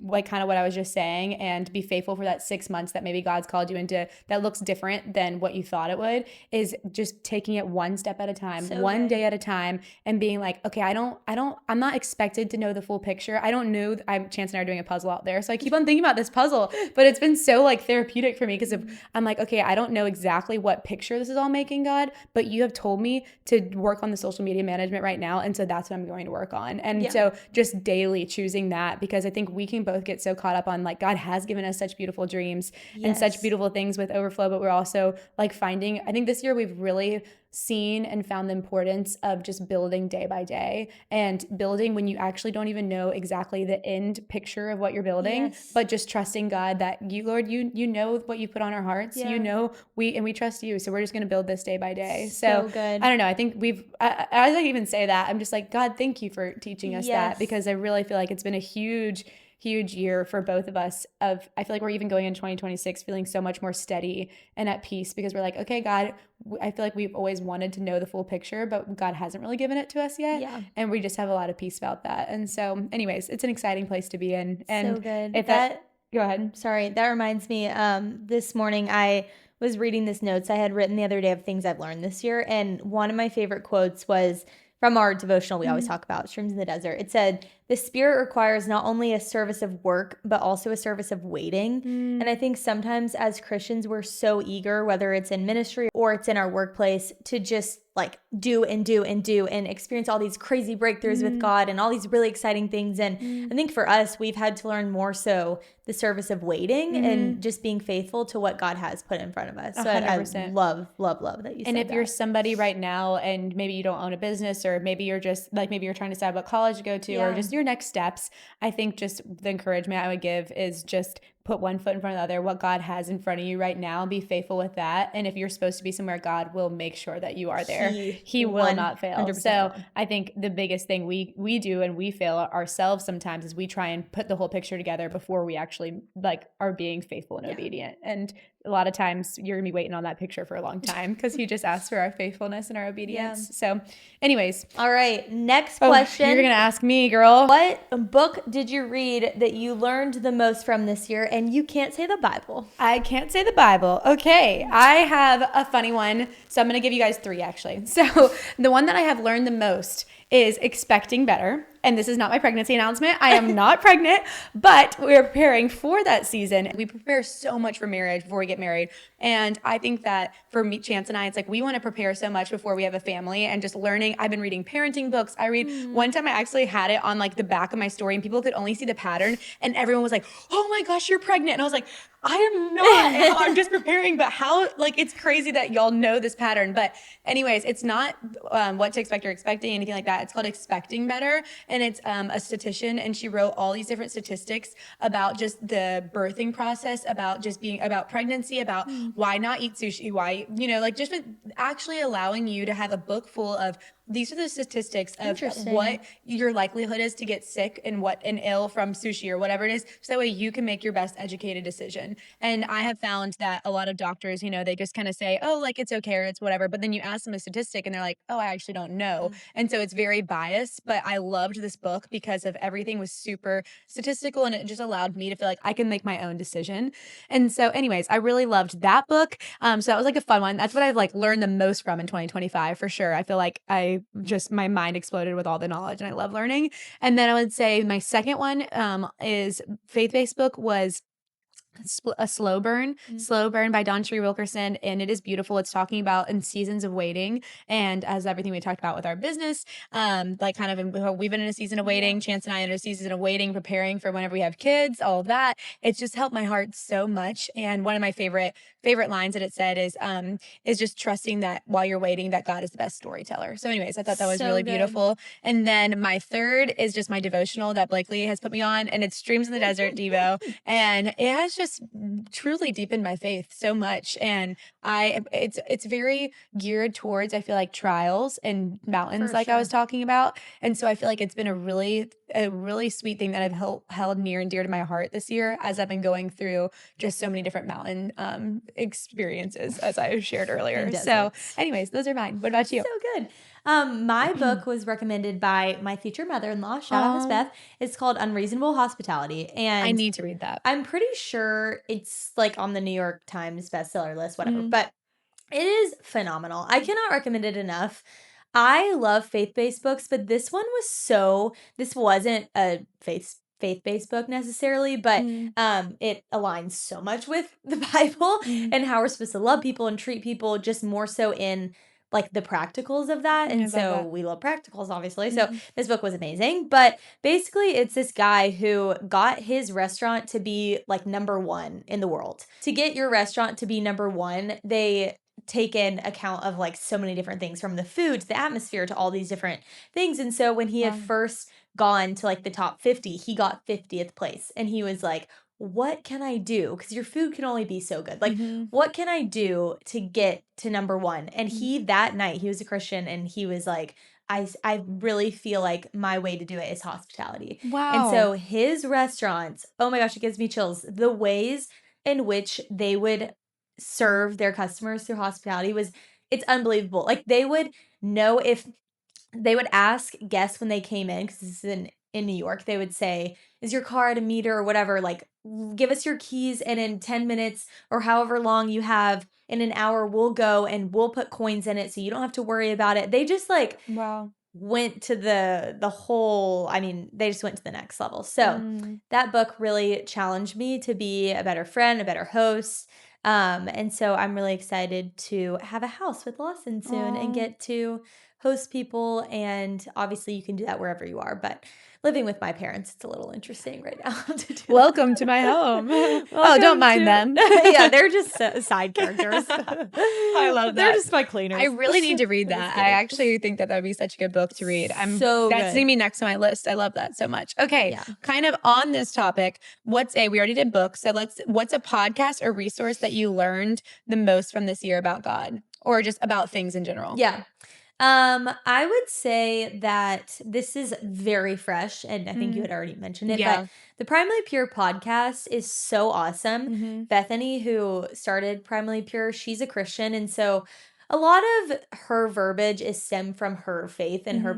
like kind of what I was just saying, and be faithful for that 6 months that maybe God's called you into that looks different than what you thought it would, is just taking it one step at a time, one day at a time, and being like, okay, I'm not expected to know the full picture. I don't know. Chance and I are doing a puzzle out there. So I keep on thinking about this puzzle, but it's been so like therapeutic for me because I'm like, okay, I don't know exactly what picture this is all making, God, but you have told me to work on the social media management right now. And so that's what I'm going to work on. And so just daily choosing that, because I think we can both get so caught up on like God has given us such beautiful dreams and such beautiful things with overflow, but we're also like I think this year we've really seen and found the importance of just building day by day, and building when you actually don't even know exactly the end picture of what you're building, but just trusting God that you, Lord, you know what you put on our hearts. You know, we trust you. So we're just going to build this day by day. So good. I don't know. I think as I even say that, I'm just like, God, thank you for teaching us that, because I really feel like it's been a huge year for both of us. I feel like we're even going in 2026 feeling so much more steady and at peace, because we're like, okay, God, I feel like we've always wanted to know the full picture, but God hasn't really given it to us yet. Yeah. And we just have a lot of peace about that. And so anyways, it's an exciting place to be in. And so good. If go ahead. Sorry. That reminds me, this morning I was reading this notes I had written the other day of things I've learned this year. And one of my favorite quotes was from our devotional we always talk about, Streams in the Desert. It said, the Spirit requires not only a service of work, but also a service of waiting. And I think sometimes as Christians, we're so eager, whether it's in ministry or it's in our workplace, to just like do and experience all these crazy breakthroughs with God and all these really exciting things. And I think for us, we've had to learn more so the service of waiting and just being faithful to what God has put in front of us. So 100%. I love that you said that. And if you're somebody right now and maybe you don't own a business, or maybe you're just like, maybe you're trying to decide what college to go to, or just your next steps, I think just the encouragement I would give is just put one foot in front of the other. What God has in front of you right now, be faithful with that. And if you're supposed to be somewhere, God will make sure that you are there. He will not fail. So I think the biggest thing we do, and we fail ourselves sometimes, is we try and put the whole picture together before we actually like are being faithful and obedient. And a lot of times you're gonna be waiting on that picture for a long time, because he just asks for our faithfulness and our obedience. So anyways. All right. Next question. You're going to ask me, girl. What book did you read that you learned the most from this year? And you can't say the Bible. I can't say the Bible. Okay. I have a funny one. So I'm going to give you guys 3 actually. So the one that I have learned the most is Expecting Better. And this is not my pregnancy announcement. I am not pregnant, but we're preparing for that season. We prepare so much for marriage before we get married. And I think that for me, Chance and I, it's like we want to prepare so much before we have a family, and just learning. I've been reading parenting books. One time I actually had it on like the back of my story, and people could only see the pattern, and everyone was like, "Oh my gosh, you're pregnant." And I was like, I am not. I'm just preparing. But how, like, it's crazy that y'all know this pattern. But anyways, it's not what to expect or expecting, anything like that. It's called Expecting Better. And it's a statistician, and she wrote all these different statistics about just the birthing process, about just being, about pregnancy, about why not eat sushi, why, like just actually allowing you to have a book full of, these are the statistics of what your likelihood is to get sick and ill from sushi or whatever it is. So that way you can make your best educated decision. And I have found that a lot of doctors, they just kind of say, oh, like it's okay or it's whatever. But then you ask them a statistic and they're like, oh, I actually don't know. And so it's very biased. But I loved this book because of everything was super statistical, and it just allowed me to feel like I can make my own decision. And so anyways, I really loved that book. So that was like a fun one. That's what I've like learned the most from in 2025 for sure. I feel like my mind exploded with all the knowledge, and I love learning. And then I would say my second one is faith-based book was a Slow Burn. Slow Burn by Dawn Sheree Wilkerson, and it is beautiful. It's talking about in seasons of waiting, and as everything we talked about with our business, like kind of we've been in a season of waiting. Chance and I are in a season of waiting, preparing for whenever we have kids, all of that. It's just helped my heart so much. And one of my favorite lines that it said is just trusting that while you're waiting, that God is the best storyteller. So anyways, I thought that was really beautiful. And then my third is just my devotional that Blakely has put me on, and it's Streams in the Desert Devo, and it has just truly deepened my faith so much. And it's very geared towards, I feel like, trials and mountains, like I was talking about. And so I feel like it's been a really sweet thing that I've held near and dear to my heart this year, as I've been going through just so many different mountain experiences, as I shared earlier. So anyways, those are mine. What about you? So good. My book was recommended by my future mother-in-law. Shout out Miss Beth. It's called Unreasonable Hospitality. And I need to read that. I'm pretty sure it's like on the New York Times bestseller list, whatever. But it is phenomenal. I cannot recommend it enough. I love faith-based books, but this wasn't a faith-based book necessarily, but it aligns so much with the Bible and how we're supposed to love people and treat people, just more so in like the practicals of that. And so we love practicals, obviously. So this book was amazing. But basically, it's this guy who got his restaurant to be like number one in the world. To get your restaurant to be number one, they take in account of like so many different things, from the food to the atmosphere to all these different things. And so when he had first gone to like the top 50, he got 50th place. And he was like, what can I do? Because your food can only be so good. Like, what can I do to get to number one? And that night, he was a Christian, and he was like, I really feel like my way to do it is hospitality. Wow. And so his restaurants, oh my gosh, it gives me chills. The ways in which they would serve their customers through hospitality it's unbelievable. Like, they would know, if they would ask guests when they came in, because this is in New York, they would say, is your car at a meter or whatever? Like, give us your keys, and in 10 minutes or however long you have, in an hour, we'll go and we'll put coins in it so you don't have to worry about it. They just like went to the whole, they just went to the next level. So that book really challenged me to be a better friend, a better host. And so I'm really excited to have a house with Lawson soon and get to host people. And obviously you can do that wherever you are, but living with my parents, it's a little interesting right now to do Welcome to my home. Don't mind them. Yeah, they're just side characters. I love that. They're just my cleaners. I really need to read that. I actually think that would be such a good book to read. That's going to be next on my list. I love that so much. Okay, kind of on this topic, we already did books, so what's a podcast or resource that you learned the most from this year about God, or just about things in general? Yeah. I would say that this is very fresh, and I think you had already mentioned it, but the Primarily Pure podcast is so awesome. Bethany, who started Primarily Pure, she's a Christian, and so a lot of her verbiage is stemmed from her faith and her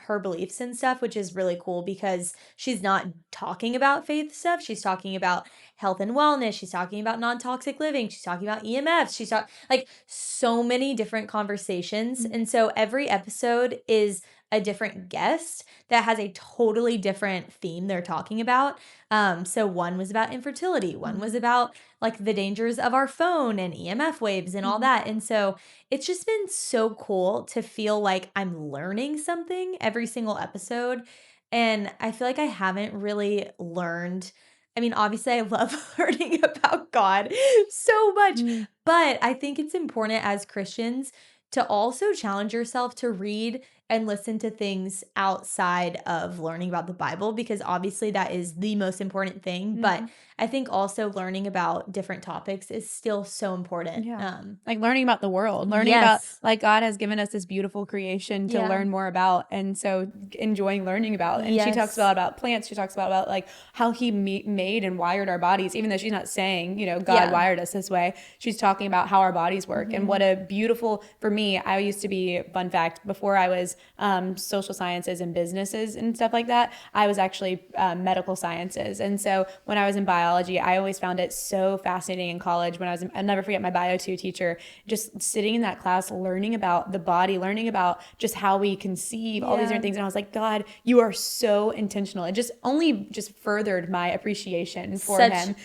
her beliefs and stuff, which is really cool because she's not talking about faith stuff. She's talking about health and wellness. She's talking about non-toxic living. She's talking about EMFs. She's talking like so many different conversations. And so every episode is a different guest that has a totally different theme they're talking about. So one was about infertility. One was about like the dangers of our phone and EMF waves and all that. And so it's just been so cool to feel like I'm learning something every single episode. And I feel like I haven't really learned. I mean, obviously I love learning about God so much, but I think it's important as Christians to also challenge yourself to read and listen to things outside of learning about the Bible, because obviously that is the most important thing. But I think also learning about different topics is still so important. Yeah. Like learning about the world, learning about like God has given us this beautiful creation to learn more about. And so enjoying learning about. And she talks about plants. She talks about like how he made and wired our bodies, even though she's not saying, you know, God wired us this way. She's talking about how our bodies work and what a beautiful, for me, I used to be, fun fact, before I was social sciences and businesses and stuff like that, I was actually medical sciences. And so when I was in biology, I always found it so fascinating in college when I'll never forget my Bio 2 teacher, just sitting in that class, learning about the body, learning about just how we conceive, all these different things. And I was like, God, you are so intentional. It just only just furthered my appreciation for him.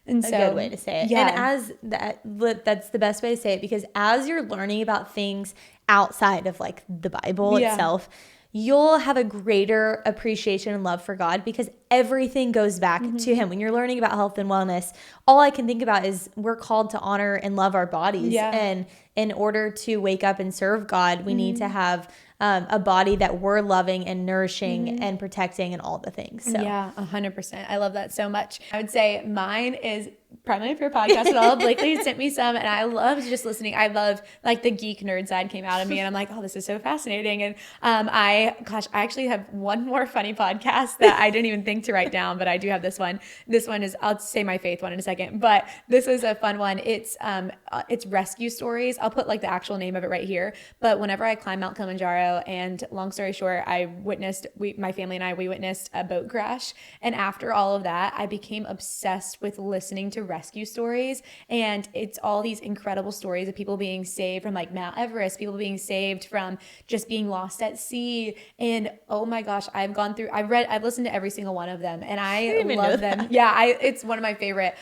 And so, good way to say it. And as that's the best way to say it, because as you're learning about things outside of like the Bible itself, you'll have a greater appreciation and love for God, because everything goes back to him. When you're learning about health and wellness, all I can think about is we're called to honor and love our bodies. And in order to wake up and serve God, we need to have a body that we're loving and nourishing and protecting and all the things. So. Yeah, 100%. I love that so much. I would say mine is probably for a podcast at all. Blakely sent me some and I loved just listening. I love like the geek nerd side came out of me and I'm like, oh, this is so fascinating. And I actually have one more funny podcast that I didn't even think to write down, but I do have this one. This one is, I'll say my faith one in a second, but this is a fun one. It's rescue stories. I'll put like the actual name of it right here. But whenever I climb Mount Kilimanjaro, and long story short, my family and I witnessed a boat crash. And after all of that, I became obsessed with listening to rescue stories. And it's all these incredible stories of people being saved from like Mount Everest, people being saved from just being lost at sea. And oh my gosh, I've listened to every single one of them and I love them. Yeah, it's one of my favorite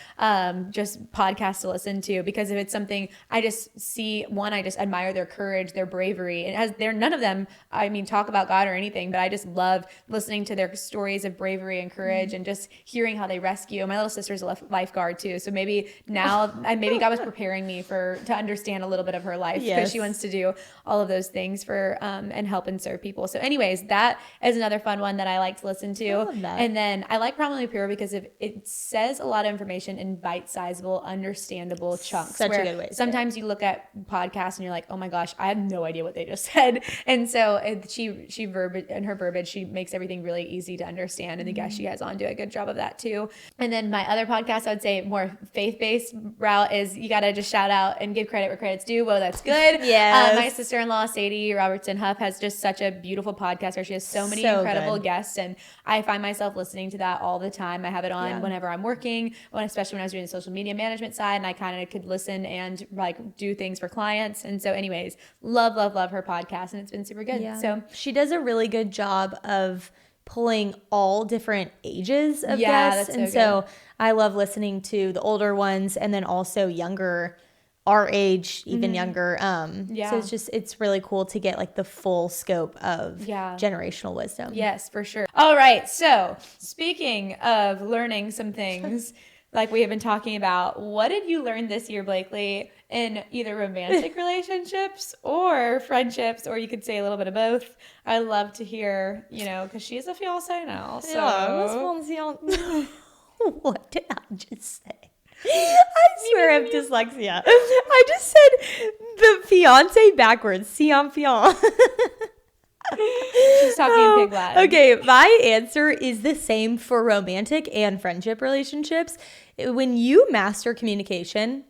just podcasts to listen to, because if it's something I just see, I just admire their courage, their bravery. And none of them, I mean, talk about God or anything, but I just love listening to their stories of bravery and courage and just hearing how they rescue. My little sister's a lifeguard too. So maybe now, maybe God was preparing me to understand a little bit of her life, because she wants to do all of those things for, and help and serve people. So anyways, that is another fun one that I like to listen to. And then I like Prominently Pure because it says a lot of information in bite-sizable, understandable chunks. Such a good way. Sometimes you look at podcasts and you're like, oh my gosh, I have no idea what they just said. And so she verbiage, she makes everything really easy to understand. And the guests she has on do a good job of that too. And then my other podcast, I would say more faith-based route is you got to just shout out and give credit where credit's due. Whoa, that's good. My sister-in-law, Sadie Robertson Huff, has just such a beautiful podcast where she has so many incredible guests. And I find myself listening to that all the time. I have it on whenever I'm working, especially when I was doing the social media management side, and I kind of could listen and like do things for clients. And so anyways, love her podcast, and it's been super good. So she does a really good job of pulling all different ages of guests. And so I love listening to the older ones and then also younger, our age, even younger. So it's really cool to get like the full scope of generational wisdom. Yes, for sure. All right. So speaking of learning some things like we have been talking about, what did you learn this year, Blakely, in either romantic relationships or friendships, or you could say a little bit of both? I love to hear, because she is a fiance now. So what did I just say? I swear I have dyslexia. I just said the fiance backwards. Fiance. She's talking in pig Latin. Okay, my answer is the same for romantic and friendship relationships. When you master communication,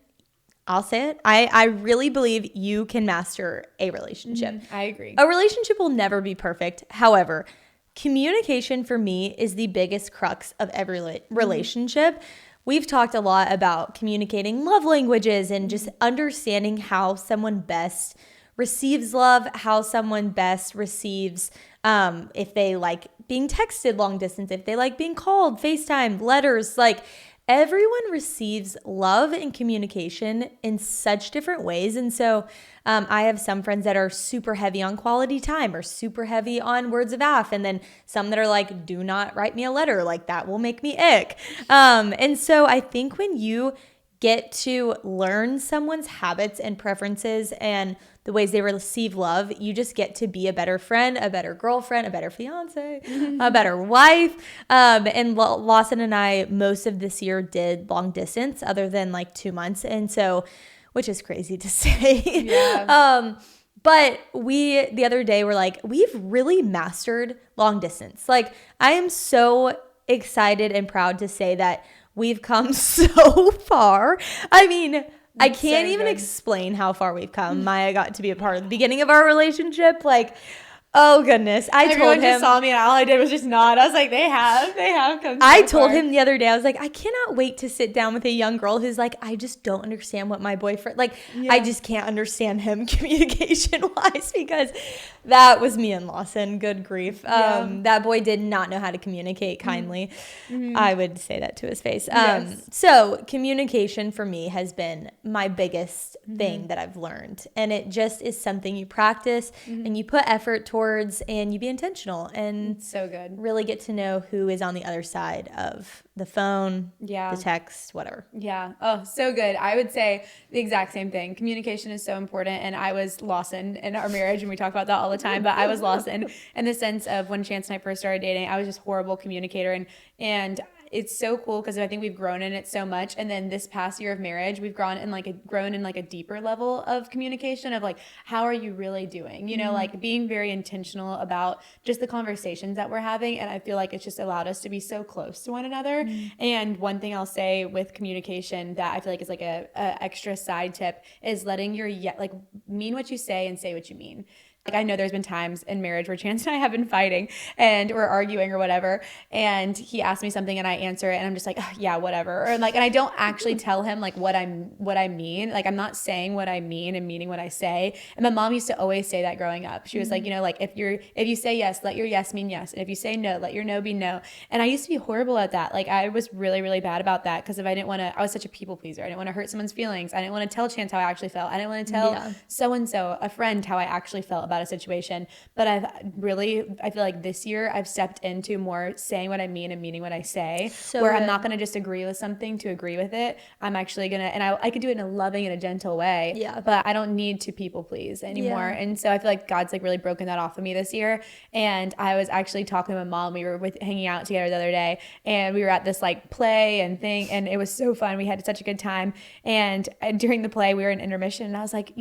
I'll say it. I really believe you can master a relationship. I agree. A relationship will never be perfect. However, communication for me is the biggest crux of every relationship. We've talked a lot about communicating love languages and just understanding how someone best receives love, how someone best receives, if they like being texted long distance, if they like being called, FaceTime, letters, like everyone receives love and communication in such different ways. And so I have some friends that are super heavy on quality time or super heavy on words of affirmation. And then some that are like, do not write me a letter. Like that will make me ick. And so I think when you get to learn someone's habits and preferences and the ways they receive love, you just get to be a better friend, a better girlfriend, a better fiance, a better wife. And Lawson and I, most of this year did long distance other than like 2 months. And so, which is crazy to say. Yeah. But the other day were like, we've really mastered long distance. Like I am so excited and proud to say that we've come so far. I mean, I can't even explain how far we've come. Maya got to be a part of the beginning of our relationship. Like, oh goodness. Everyone just saw me and all I did was just nod. I was like, they have come so I told far. him the other day, I was like, I cannot wait to sit down with a young girl who's like, I just don't understand what my boyfriend, like, I just can't understand him communication wise, because that was me and Lawson. Good grief. That boy did not know how to communicate kindly. I would say that to his face. So communication for me has been my biggest thing that I've learned. And it just is something you practice and you put effort towards and you be intentional and so good. Really get to know who is on the other side of the phone, the text, whatever. Yeah. Oh, so good. I would say the exact same thing. Communication is so important. And I was Lawson in our marriage, and we talk about that all the time, but I was Lawson in the sense of when Chance and I first started dating, I was just horrible communicator. And it's so cool because I think we've grown in it so much. And then this past year of marriage, we've grown in like a deeper level of communication of like, how are you really doing? You know, like being very intentional about just the conversations that we're having. And I feel like it's just allowed us to be so close to one another. And one thing I'll say with communication that I feel like is like a extra side tip is letting your mean what you say and say what you mean. Like I know there's been times in marriage where Chance and I have been fighting and we're arguing or whatever, and he asks me something and I answer it and I'm just like, oh, yeah, whatever. Or like, and I don't actually tell him like what I mean. Like I'm not saying what I mean and meaning what I say. And my mom used to always say that growing up. She was like, you know, like if you say yes, let your yes mean yes. And if you say no, let your no be no. And I used to be horrible at that. Like I was really, really bad about that because if I was such a people pleaser. I didn't want to hurt someone's feelings. I didn't want to tell Chance how I actually felt. I didn't want to tell so-and-so, a friend, how I actually felt about a situation. But I feel like this year I've stepped into more saying what I mean and meaning what I say, where I'm not going to just agree with something to agree with it. I'm actually going to, and I could do it in a loving and a gentle way, but I don't need to people please anymore. And so I feel like God's like really broken that off of me this year. And I was actually talking to my mom. We were hanging out together the other day and we were at this like play and thing, and it was so fun. We had such a good time. And during the play we were in intermission and I was like,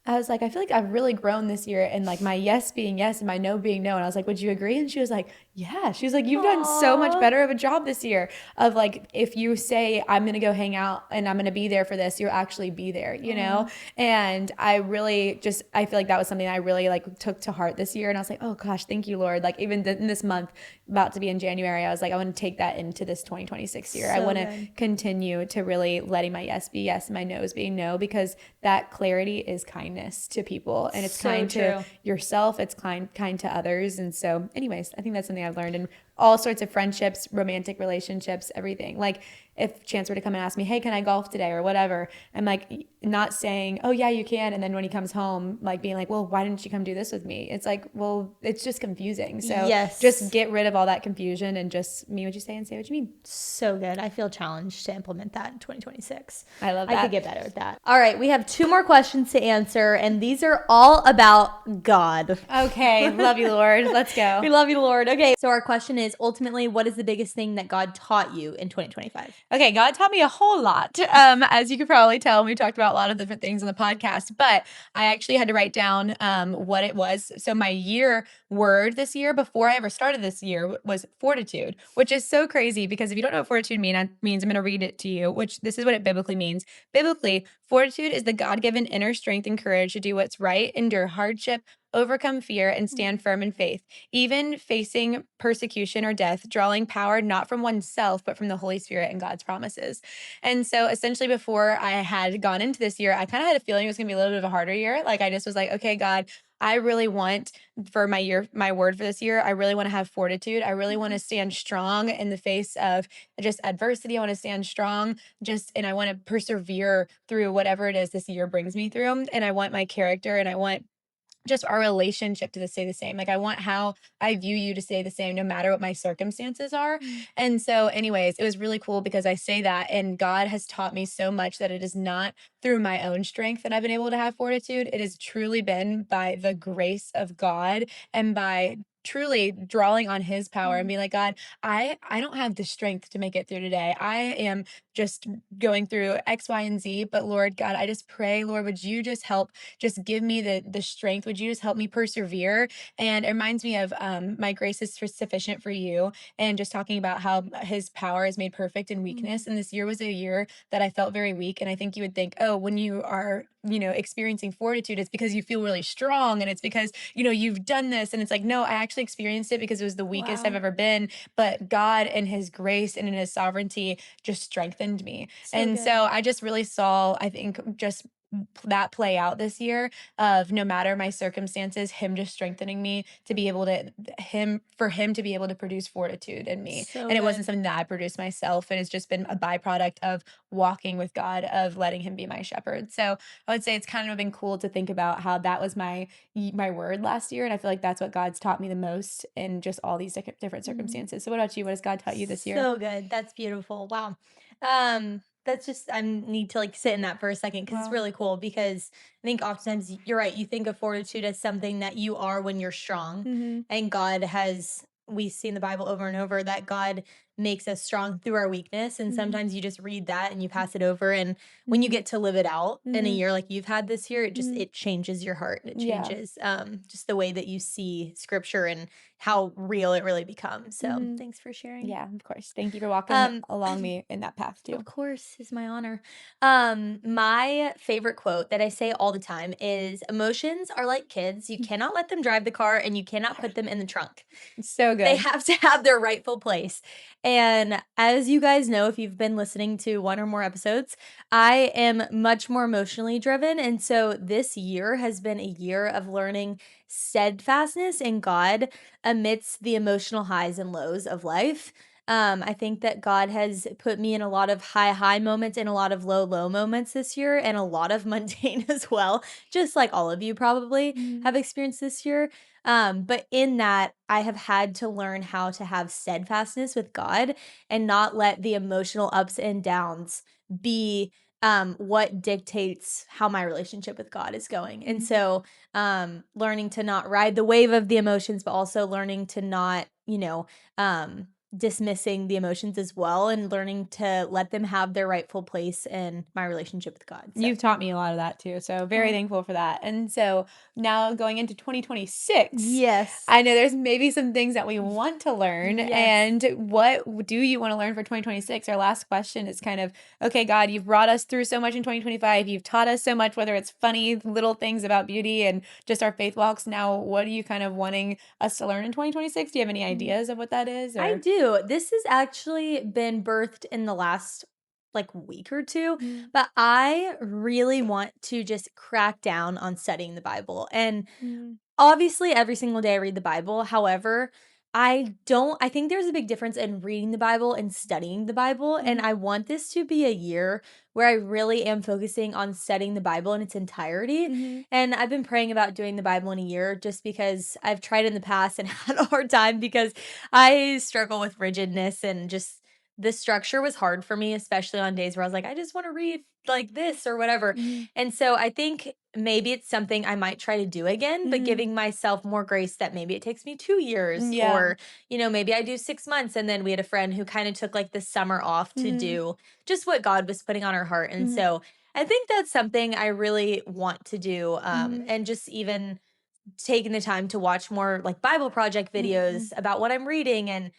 I feel like I've really grown this year in like my yes being yes and my no being no. And I was like, would you agree? And she was like, yeah. She was like, you've done so much better of a job this year of like, if you say I'm going to go hang out and I'm going to be there for this, you'll actually be there, you know? And I feel like that was something I really like took to heart this year. And I was like, oh gosh, thank you, Lord. Like even in this month about to be in January, I was like, I want to take that into this 2026 year. I want to continue to really letting my yes be yes and my no's being no, because that clarity is kindness to people and it's kind to yourself. It's kind to others. And so anyways, I think that's something I've learned in all sorts of friendships, romantic relationships, everything. Like if Chance were to come and ask me, hey, can I golf today or whatever? I'm like not saying, oh yeah, you can. And then when he comes home, like being like, well, why didn't you come do this with me? It's like, well, it's just confusing. So just get rid of all that confusion and just mean what you say and say what you mean. So good. I feel challenged to implement that in 2026. I love that. I could get better at that. All right. We have 2 more questions to answer, and these are all about God. Okay. Love you, Lord. Let's go. We love you, Lord. Okay. So our question is, is ultimately, what is the biggest thing that God taught you in 2025? Okay, God taught me a whole lot. As you could probably tell, we talked about a lot of different things on the podcast, but I actually had to write down what it was. So my year word this year, before I ever started this year, was fortitude, which is so crazy because if you don't know what fortitude means, I'm going to read it to you, which this is what it biblically means. Biblically, fortitude is the God-given inner strength and courage to do what's right, endure hardship, overcome fear, and stand firm in faith, even facing persecution or death, drawing power not from oneself, but from the Holy Spirit and God's promises. And so essentially before I had gone into this year, I kind of had a feeling it was going to be a little bit of a harder year. Like I just was like, okay, God, I really want for my word for this year, I really want to have fortitude. I really want to stand strong in the face of just adversity. I want to stand strong and I want to persevere through whatever it is this year brings me through. And I want my character and I want just our relationship to stay the same. Like I want how I view you to stay the same no matter what my circumstances are. And so anyways, it was really cool because I say that and God has taught me so much that it is not through my own strength that I've been able to have fortitude. It has truly been by the grace of God and by truly drawing on his power and being like, God, I don't have the strength to make it through today. I am just going through X, Y, and Z. But Lord God, I just pray, Lord, would you just help just give me the strength? Would you just help me persevere? And it reminds me of my grace is sufficient for you, and just talking about how his power is made perfect in weakness. And this year was a year that I felt very weak. And I think you would think, oh, when you are, experiencing fortitude, it's because you feel really strong and it's because, you've done this. And it's like, no, I actually experienced it because it was the weakest I've ever been. But God in his grace and in his sovereignty just strengthened me. So I just really saw, I think, just that play out this year of no matter my circumstances, him just strengthening me to be able to for him to be able to produce fortitude in me. And it wasn't something that I produced myself. And it's just been a byproduct of walking with God, of letting him be my shepherd. So I would say it's kind of been cool to think about how that was my word last year. And I feel like that's what God's taught me the most in just all these different circumstances. So what about you? What has God taught you this year? So good. That's beautiful. Wow. That's just, I need to sit in that for a second because it's really cool, because I think oftentimes you're right. You think of fortitude as something that you are when you're strong, and we see in the Bible over and over that God makes us strong through our weakness. And sometimes you just read that and you pass it over. And when you get to live it out in a year like you've had this year, it changes your heart. It changes just the way that you see scripture and how real it really becomes. So thanks for sharing. Yeah, of course. Thank you for walking along me in that path too. Of course, it's my honor. My favorite quote that I say all the time is, emotions are like kids. You cannot let them drive the car and you cannot put them in the trunk. So good. They have to have their rightful place. And as you guys know, if you've been listening to one or more episodes, I am much more emotionally driven. And so this year has been a year of learning steadfastness in God amidst the emotional highs and lows of life. I think that God has put me in a lot of high moments and a lot of low moments this year, and a lot of mundane as well, just like all of you probably have experienced this year. But in that, I have had to learn how to have steadfastness with God and not let the emotional ups and downs be what dictates how my relationship with God is going. And so learning to not ride the wave of the emotions, but also learning to not, dismissing the emotions as well, and learning to let them have their rightful place in my relationship with God. So. You've taught me a lot of that too. So very thankful for that. And so now going into 2026. Yes. I know there's maybe some things that we want to learn. Yes. And what do you want to learn for 2026? Our last question is kind of, okay, God, you've brought us through so much in 2025. You've taught us so much, whether it's funny little things about beauty and just our faith walks. Now, what are you kind of wanting us to learn in 2026? Do you have any ideas of what that is? I do. This has actually been birthed in the last week or two, but I really want to just crack down on studying the Bible. And obviously every single day I read the Bible. However, I think there's a big difference in reading the Bible and studying the Bible. And I want this to be a year where I really am focusing on studying the Bible in its entirety. And I've been praying about doing the Bible in a year just because I've tried in the past and had a hard time because I struggle with rigidness and just the structure was hard for me, especially on days where I was like, I just want to read like this or whatever. And so I think maybe it's something I might try to do again, but giving myself more grace that maybe it takes me 2 years or, maybe I do 6 months. And then we had a friend who kind of took like the summer off to do just what God was putting on her heart. And so I think that's something I really want to do. And just even taking the time to watch more like Bible Project videos about what I'm reading. And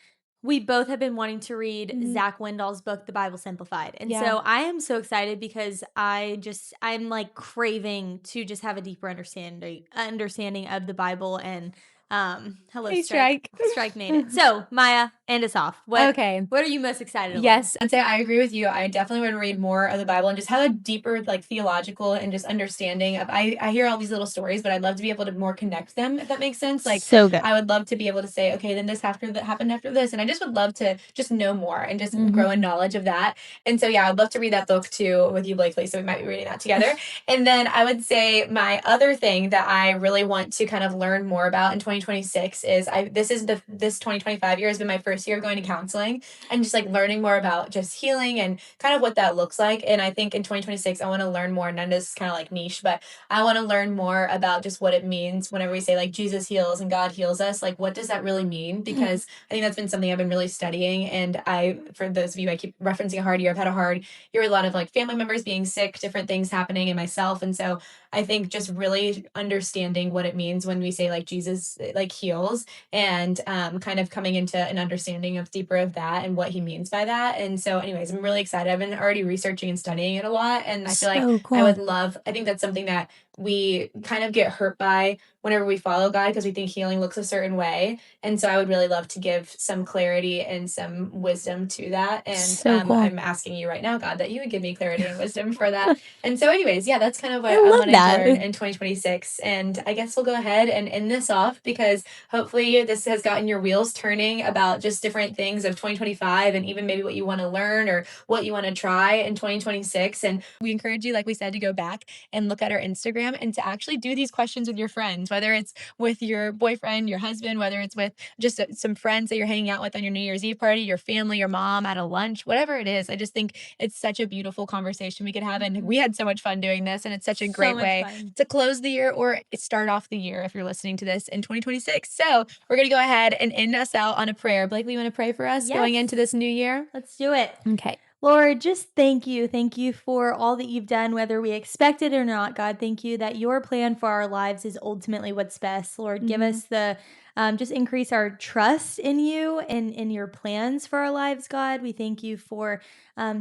we both have been wanting to read Zach Wendell's book, The Bible Simplified. And so I am so excited because I'm like craving to just have a deeper understanding of the Bible. And hello, Hey, Strike made it. So Maya, end us off. What are you most excited about? Yes, I'd say I agree with you. I definitely want to read more of the Bible and just have a deeper like theological and just understanding of I hear all these little stories, but I'd love to be able to more connect them, if that makes sense. Like so good. I would love to be able to say, okay, then this happened after this. And I just would love to just know more and just grow in knowledge of that. And so yeah, I'd love to read that book too with you, Blakely. So we might be reading that together. And then I would say my other thing that I really want to kind of learn more about in 2026 is this 2025 year has been my first year of going to counseling and just like learning more about just healing and kind of what that looks like. And I think in 2026, I want to learn more. None of this is kind of like niche, but I want to learn more about just what it means whenever we say like Jesus heals and God heals us. Like, what does that really mean? Because I think that's been something I've been really studying. And for those of you, I keep referencing a hard year. I've had a hard year with a lot of like family members being sick, different things happening in myself. And so I think just really understanding what it means when we say like Jesus like heals and kind of coming into an understanding of deeper of that and what he means by that. And so anyways, I'm really excited. I've been already researching and studying it a lot. And I feel like cool. I think that's something that we kind of get hurt by whenever we follow God because we think healing looks a certain way. And so I would really love to give some clarity and some wisdom to that. And cool. I'm asking you right now, God, that you would give me clarity and wisdom for that. And so anyways, yeah, that's kind of what I want to learn in 2026. And I guess we'll go ahead and end this off because hopefully this has gotten your wheels turning about just different things of 2025 and even maybe what you want to learn or what you want to try in 2026. And we encourage you, like we said, to go back and look at our Instagram and to actually do these questions with your friends, whether it's with your boyfriend, your husband, whether it's with just some friends that you're hanging out with on your New Year's Eve party, your family, your mom at a lunch, whatever it is. I just think it's such a beautiful conversation we could have. And we had so much fun doing this. And it's such a great way to close the year or start off the year if you're listening to this in 2026. So we're going to go ahead and end us out on a prayer. Blakely, you want to pray for us going into this new year? Let's do it. Okay. Lord, just thank you. Thank you for all that you've done, whether we expect it or not, God. Thank you that your plan for our lives is ultimately what's best. Lord, give us the, just increase our trust in you and in your plans for our lives, God. We thank you for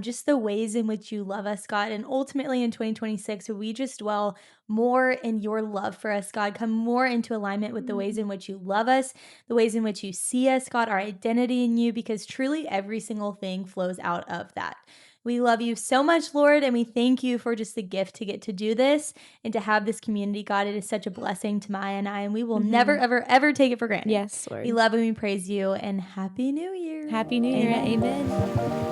just the ways in which you love us, God. And ultimately in 2026, we just dwell more in your love for us, God. Come more into alignment with the ways in which you love us, the ways in which you see us, God, our identity in you, because truly every single thing flows out of that. We love you so much, Lord, and we thank you for just the gift to get to do this and to have this community, God. It is such a blessing to Maya and I, and we will never, ever, ever take it for granted. Yes, Lord. We love and we praise you, and Happy New Year. Happy New Year. Amen.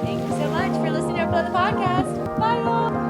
Thank you so much for listening to the podcast. Bye, y'all.